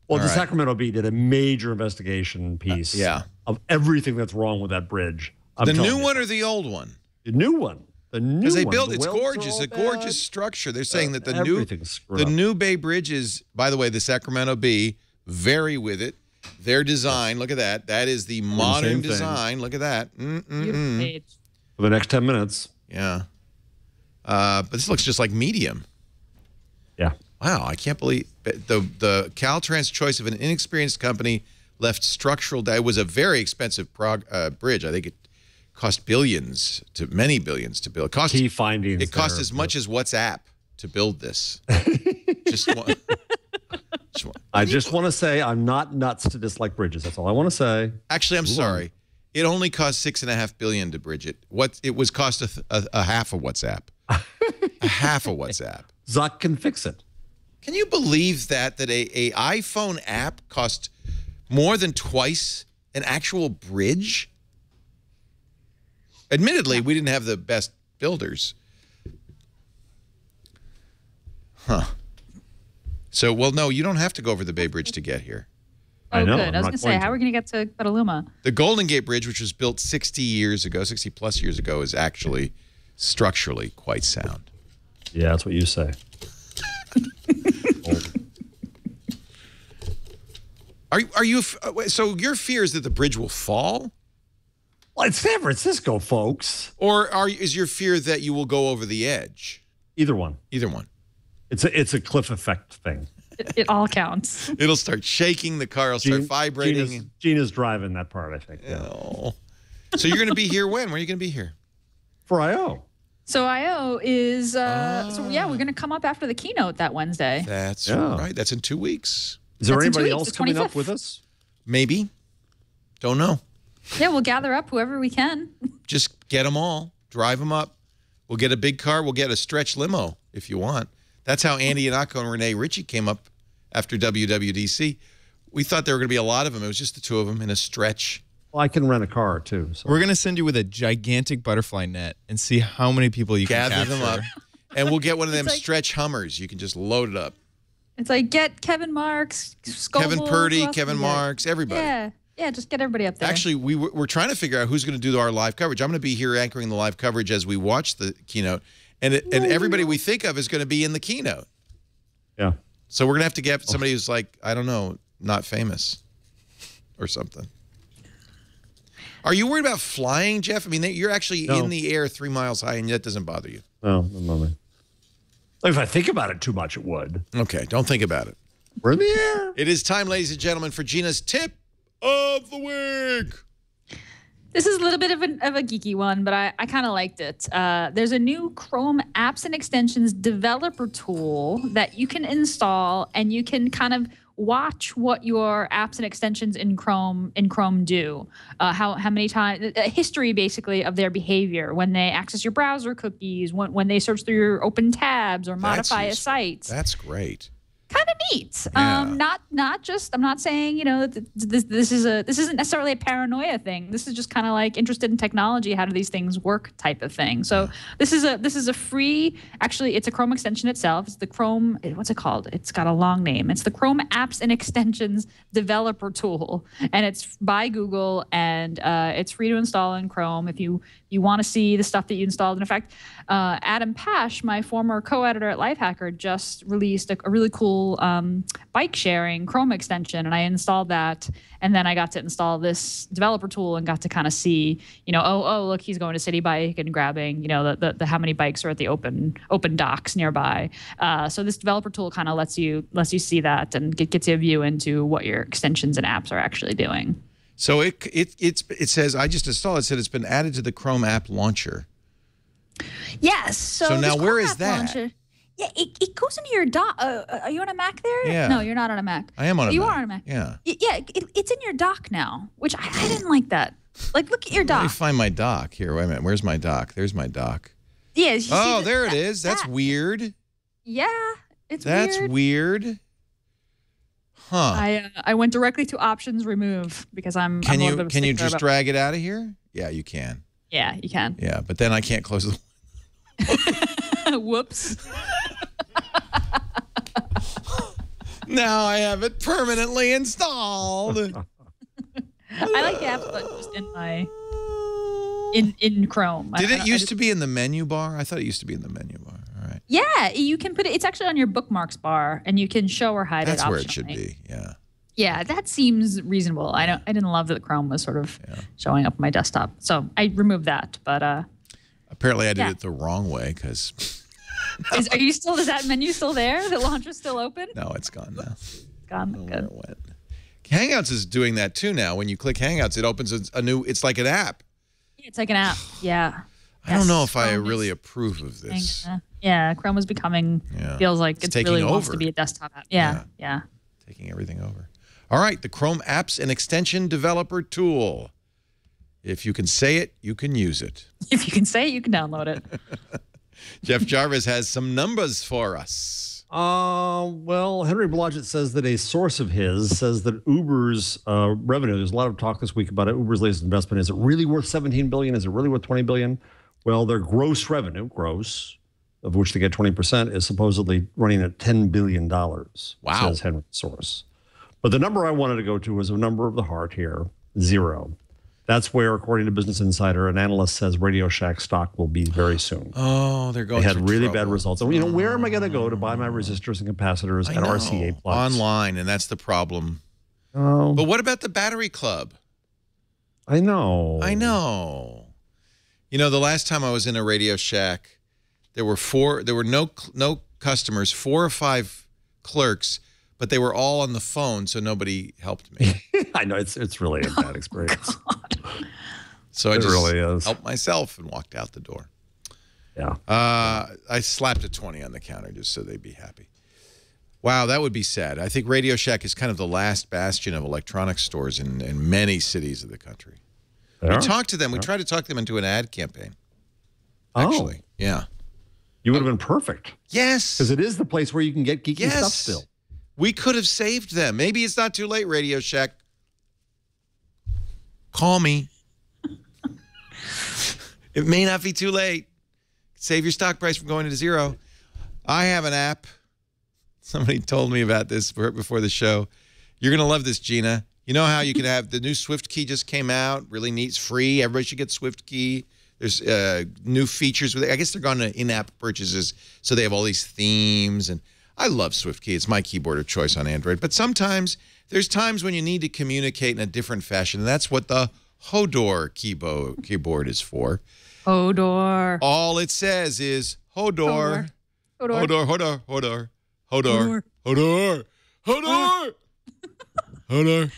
Well, the Sacramento Bee did a major investigation piece of everything that's wrong with that bridge. The new one or the old one? The new one. Because they built, it's gorgeous, a gorgeous structure. They're saying that the new Bay Bridge is, by the way, the Sacramento Bee, very with it. Their design, look at that. That is the modern design. Look at that. For the next 10 minutes. Yeah. But this looks just like medium. Yeah. Wow, I can't believe the Caltrans choice of an inexperienced company left structural. It was a very expensive bridge. I think it cost many billions to build. Key findings. It cost as much as WhatsApp to build this. I just want to say I'm not nuts to dislike bridges. That's all I want to say. Actually, I'm sorry. It only cost $6.5 billion to bridge it. It was cost a half of WhatsApp. A half of WhatsApp. Zuck can fix it. Can you believe that a iPhone app cost more than twice an actual bridge? Admittedly, we didn't have the best builders. Huh. So, well, no, you don't have to go over the Bay Bridge to get here. Oh, I know, good. I was going to say, how are we going to get to Petaluma? The Golden Gate Bridge, which was built 60 plus years ago, is actually structurally quite sound. Yeah, that's what you say. Are you, so your fear is that the bridge will fall? Well, it's San Francisco, folks. Or is your fear that you will go over the edge? Either one. Either one. It's a cliff effect thing. It all counts. It'll start shaking. The car will start vibrating. Gina's driving that part, I think. Yeah. Oh. So you're going to be here when? When are you going to be here? For I.O. So I.O. is, so yeah, we're going to come up after the keynote that Wednesday. That's right. That's in 2 weeks. Is there anybody else coming up with us? Maybe. Don't know. Yeah, we'll gather up whoever we can. Just get them all. Drive them up. We'll get a big car. We'll get a stretch limo if you want. That's how Andy Iannacco and Renee Ritchie came up after WWDC. We thought there were going to be a lot of them. It was just the two of them in a stretch. Well, I can rent a car, too. So. We're going to send you with a gigantic butterfly net and see how many people you can gather capture. them up. And we'll get one of them stretch Hummers. You can just load it up. It's like get Kevin Marks, Scoble, Kevin Purdy, Kevin Marks, everybody. Yeah, just get everybody up there. Actually, we're trying to figure out who's going to do our live coverage. I'm going to be here anchoring the live coverage as we watch the keynote. And everybody we think of is going to be in the keynote. Yeah. So we're going to have to get somebody who's like, I don't know, not famous or something. Are you worried about flying, Jeff? I mean, you're actually in the air 3 miles high, and that doesn't bother you. No, no. If I think about it too much, it would. Okay, don't think about it. We're in the air. It is time, ladies and gentlemen, for Gina's tip of the week. This is a little bit of a geeky one, but I kind of liked it. There's a new Chrome apps and extensions developer tool that you can install, and you can kind of watch what your apps and extensions in Chrome do. How many times, history basically of their behavior when they access your browser cookies, when they search through your open tabs or modify a site. That's great. Kind of neat. Yeah. Not just. I'm not saying that this isn't necessarily a paranoia thing. This is just kind of like interested in technology. How do these things work? Type of thing. So this is a free. Actually, it's a Chrome extension itself. It's the Chrome. What's it called? It's got a long name. It's the Chrome Apps and Extensions Developer Tool, and it's by Google, and it's free to install in Chrome. If you You want to see the stuff that you installed. And in fact, Adam Pash, my former co-editor at Lifehacker, just released a really cool bike sharing Chrome extension, and I installed that. And then I got to install this developer tool and got to kind of see, oh, look, he's going to City Bike and grabbing, the how many bikes are at the open docks nearby. So this developer tool kind of lets you see that and gets you a view into what your extensions and apps are actually doing. So it says, I just installed it, said it's been added to the Chrome app launcher. Yes. So now where is that? Launcher, yeah, it goes into your dock. Are you on a Mac there? Yeah. No, you're not on a Mac. I am on a Mac. You are on a Mac. Yeah. It's in your dock now, which I didn't like that. Like, look at your dock. Let me find my dock here. Wait a minute. Where's my dock? There's my dock. Yeah. Oh, there it is. That's weird. Yeah, it's That's weird. Huh. I went directly to options remove because I'm. Can you just drag it out of here? Yeah, you can. Yeah, you can. Yeah, but then I can't close the. Whoops. Now I have it permanently installed. I like the app, but just in my in Chrome. Did it used to be in the menu bar? I thought it used to be in the menu bar. All right. Yeah, you can put it. It's actually on your bookmarks bar, and you can show or hide it. That's where it should be. Yeah. Yeah, that seems reasonable. I didn't love that Chrome was sort of showing up on my desktop, so I removed that. But apparently, I did it the wrong way because. Is that menu still there? The launcher's still open? No, it's gone now. It's gone. Good. Where it went. Hangouts is doing that too now. When you click Hangouts, it opens a new. It's like an app. It's like an app. Yeah. I don't know if I really approve of this. Yeah, Chrome is becoming. Feels like it really wants to be a desktop app. Yeah. Taking everything over. All right, the Chrome Apps and Extension Developer Tool. If you can say it, you can use it. If you can say it, you can download it. Jeff Jarvis has some numbers for us. Well, Henry Blodgett says that a source of his says that Uber's revenue, there's a lot of talk this week about it. Uber's latest investment, is it really worth $17 billion? Is it really worth $20 billion? Well, their gross revenue, of which they get 20%, is supposedly running at $10 billion. Wow. Says Henry's source. But the number I wanted to go to was a number of the heart here, 0. That's where, according to Business Insider, an analyst says Radio Shack stock will be very soon. Oh, they're going. They had really bad results. And, where am I going to go to buy my resistors and capacitors and RCA plugs? Online, and that's the problem. Oh. But what about the Battery Club? I know. The last time I was in a Radio Shack, there were no customers, 4 or 5 clerks, but they were all on the phone, so nobody helped me. I know it's really a bad experience. So I just helped myself and walked out the door. Yeah. I slapped a 20 on the counter just so they'd be happy. Wow, that would be sad. I think Radio Shack is kind of the last bastion of electronics stores in many cities of the country. We talked to them. We tried to talk them into an ad campaign. Actually, yeah. You would have been perfect. Yes. Because it is the place where you can get geeky stuff still. We could have saved them. Maybe it's not too late, Radio Shack. Call me. It may not be too late. Save your stock price from going to 0. I have an app. Somebody told me about this before the show. You're going to love this, Gina. You know how you can have the new Swift Key just came out. Really neat. It's free. Everybody should get Swift Key. There's new features with it. I guess they're going to in-app purchases, so they have all these themes. And I love Swift Key. It's my keyboard of choice on Android. But sometimes there's times when you need to communicate in a different fashion, and that's what the HODOR keyboard is for. HODOR. All it says is HODOR. HODOR. HODOR. HODOR. HODOR. HODOR. HODOR. HODOR. HODOR.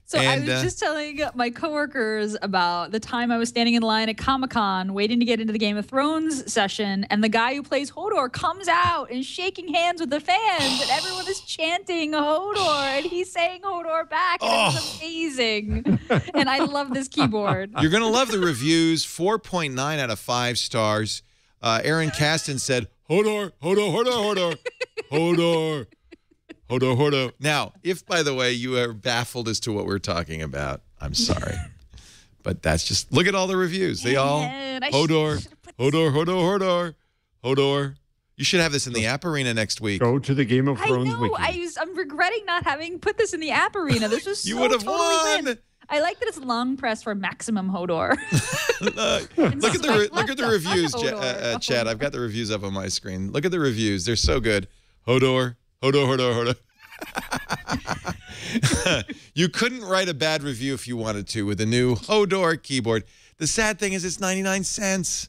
So I was just telling my coworkers about the time I was standing in line at Comic-Con waiting to get into the Game of Thrones session, and the guy who plays HODOR comes out and shaking hands with the fans, and everyone is chanting HODOR, and he's saying HODOR back, and it was amazing. And I love this keyboard. You're going to love the reviews. 4.9 out of 5 stars. Aaron Caston said, HODOR, HODOR, HODOR, HODOR, HODOR. HODOR, HODOR. Now, if, by the way, you are baffled as to what we're talking about, I'm sorry. But that's just, look at all the reviews. They all, HODOR, HODOR, HODOR, HODOR, HODOR. You should have this in the App Arena next week. Go to the Game of Thrones wiki. I'm regretting not having put this in the App Arena. This was you would have won. I like that it's long press for maximum HODOR. Look at the reviews, Chad. I've got the reviews up on my screen. Look at the reviews. They're so good. HODOR, HODOR, HODOR. You couldn't write a bad review if you wanted to with the new HODOR keyboard. The sad thing is it's 99 cents.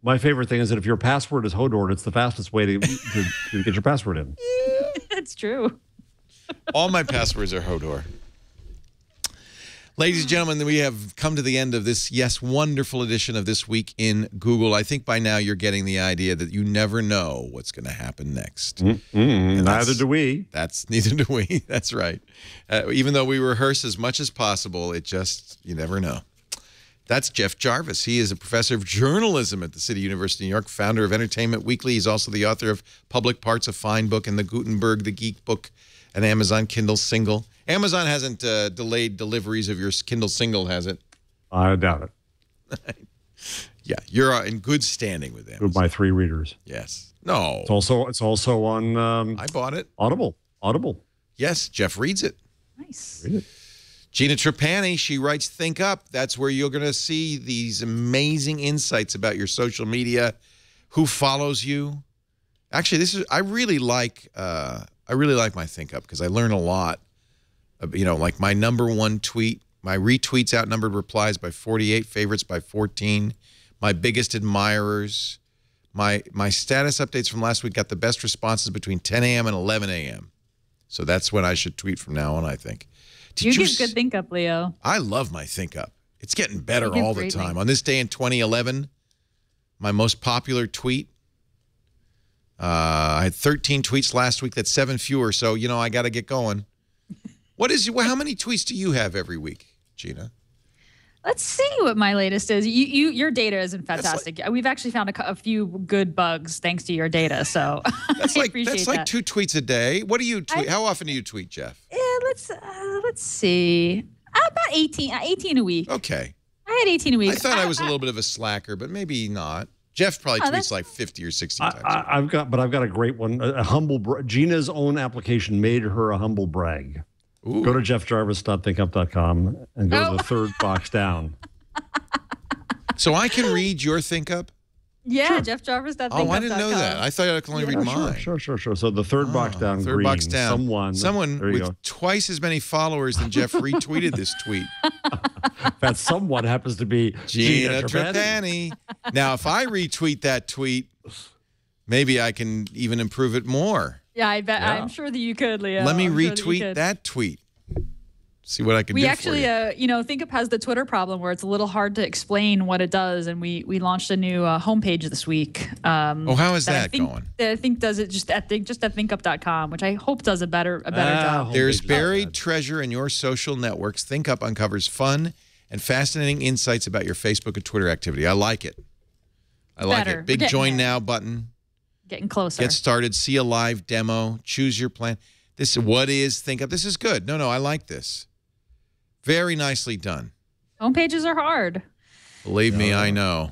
My favorite thing is that if your password is HODOR, it's the fastest way to get your password in. It's true. All my passwords are HODOR. Ladies and gentlemen, we have come to the end of this, yes, wonderful edition of This Week in Google. I think by now you're getting the idea that you never know what's going to happen next. Neither do we. Neither do we. That's right. Even though we rehearse as much as possible, you never know. That's Jeff Jarvis. He is a professor of journalism at the City University of New York, founder of Entertainment Weekly. He's also the author of Public Parts, a fine book, and the Gutenberg, the Geek Book, an Amazon Kindle single. Amazon hasn't delayed deliveries of your Kindle single, has it? I doubt it. Yeah, you're in good standing with Amazon. With my 3 readers. Yes. No. It's also on. I bought it. Audible. Yes, Jeff reads it. Nice. Read it. Gina Trapani, she writes Think Up. That's where you're going to see these amazing insights about your social media, who follows you. Actually, I really like my Think Up because I learn a lot. Like my #1 tweet, my retweets outnumbered replies by 48, favorites by 14, my biggest admirers, my status updates from last week got the best responses between 10 a.m. and 11 a.m. So that's when I should tweet from now on, I think. You get good Think Up, Leo. I love my Think Up. It's getting better all the time. On this day in 2011, my most popular tweet, I had 13 tweets last week. That's 7 fewer. So, I got to get going. How many tweets do you have every week, Gina? Let's see what my latest is. Your data isn't fantastic. We've actually found a few good bugs thanks to your data. So that's like 2 tweets a day. What do you tweet? How often do you tweet, Jeff? Yeah, let's see. About 18 a week. Okay. I had 18 a week. I thought I was a little bit of a slacker, but maybe not. Jeff probably tweets like 50 or 60 times. I've got a great one. A humble Gina's own application made her a humble brag. Ooh. Go to jeffjarvis.thinkup.com and go to the third box down. So I can read your Think Up? Yeah, sure. jeffjarvis.thinkup.com. Oh, I didn't know that. I thought I could only read mine. Sure. So the third box down, third green. box down. Someone with go. twice as many followers than Jeff retweeted this tweet. That someone happens to be Gina Trapani. Now, if I retweet that tweet, maybe I can even improve it more. Yeah, I bet. Yeah. I'm sure that you could, Leo. Let me retweet that tweet. See what I can do for you. We actually, Think Up has the Twitter problem where it's a little hard to explain what it does, and we launched a new homepage this week. How is that going? I think does it just at thinkup.com, which I hope does a better job. There's buried treasure in your social networks. Think Up uncovers fun and fascinating insights about your Facebook and Twitter activity. I like it. I like it. Big join now button. Getting closer. Get started. See a live demo. Choose your plan. What is Think Up? This is good. No, I like this. Very nicely done. Homepages are hard. Believe me, I know.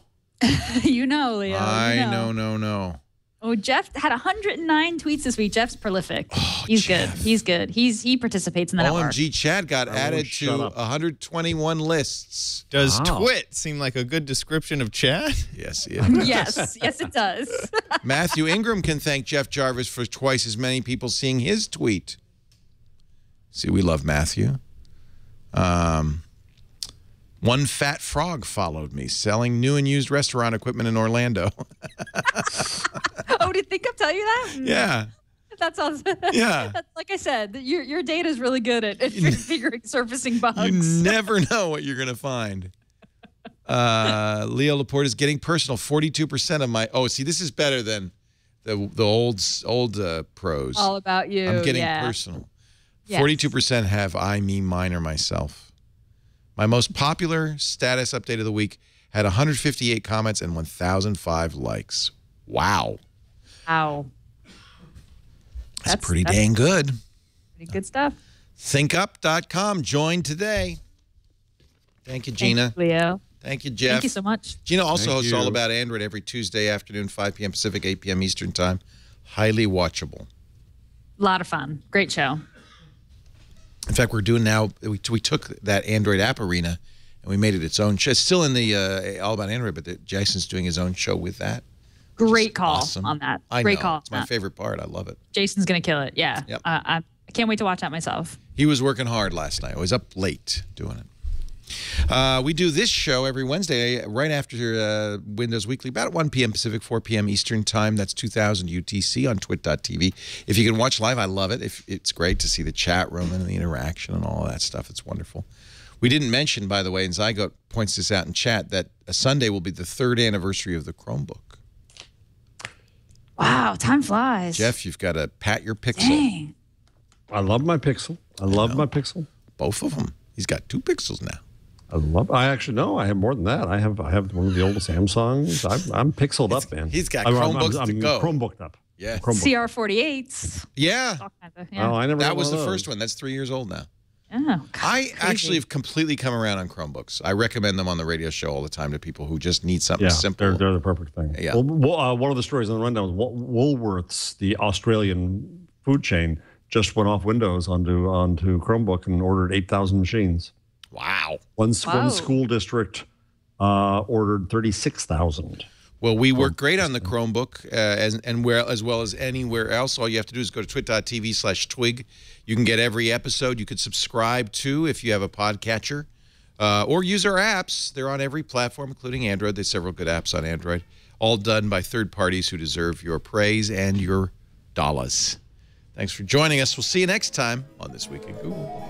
You know, Leo. I know. Oh, Jeff had 109 tweets this week. Jeff's prolific. He's Jeff. good. He's good. He participates in the network. OMG, Chad got added to 121 lists. Does twit seem like a good description of Chad? Yes, it does. Yes, it does. Matthew Ingram can thank Jeff Jarvis for twice as many people seeing his tweet. See, we love Matthew. One fat frog followed me, selling new and used restaurant equipment in Orlando. Oh, did Think Up tell you that? Yeah. That sounds. Yeah. Like I said, your data is really good at surfacing bugs. You never know what you're going to find. Leo Laporte is getting personal. 42% of my. Oh, see, this is better than the old pros. All about you. I'm getting personal. 42% have I, me, mine, or myself. My most popular status update of the week had 158 comments and 1,005 likes. Wow. Wow. That's pretty dang good. Pretty good stuff. Thinkup.com. Join today. Thank you, Gina. Thank you, Leo. Thank you, Jeff. Thank you so much. Gina also hosts All About Android every Tuesday afternoon, 5 p.m. Pacific, 8 p.m. Eastern Time. Highly watchable. A lot of fun. Great show. In fact, we're doing now, we took that Android App Arena and we made it its own show. It's still in the All About Android, but Jason's doing his own show with that. Great call awesome. on that. I Great know. call. It's my favorite part. I love it. Jason's going to kill it. Yeah. Yep. I can't wait to watch that myself. He was working hard last night. I was up late doing it. We do this show every Wednesday right after Windows Weekly, about 1 p.m. Pacific, 4 p.m. Eastern Time. That's 2000 UTC on twit.tv. If you can watch live, I love it. It's great to see the chat room and the interaction and all of that stuff. It's wonderful. We didn't mention, by the way, and Zygote points this out in chat, that Sunday will be the 3rd anniversary of the Chromebook. Wow, time flies. Jeff, you've got to pat your Pixel. Dang. I love my Pixel. I love my Pixel. Both of them. He's got 2 Pixels now. I actually no. I have more than that. I have one of the oldest Samsungs. I'm pixeled up, man. He's got Chromebooks to go. Chromebooked up. Yeah. CR48s. Yeah. Yeah. Oh, I never. That was the first one. That's 3 years old now. Oh, I actually have completely come around on Chromebooks. I recommend them on the radio show all the time to people who just need something simple. They're the perfect thing. Yeah. Well, one of the stories on the rundown was Woolworths, the Australian food chain, just went off Windows onto Chromebook and ordered 8,000 machines. Wow. One school district ordered 36,000. Well, we work great on the Chromebook, as well as anywhere else. All you have to do is go to twit.tv/twig. You can get every episode. You could subscribe to if you have a podcatcher, or use our apps. They're on every platform, including Android. There's several good apps on Android, all done by third parties who deserve your praise and your dollars. Thanks for joining us. We'll see you next time on This Week in Google.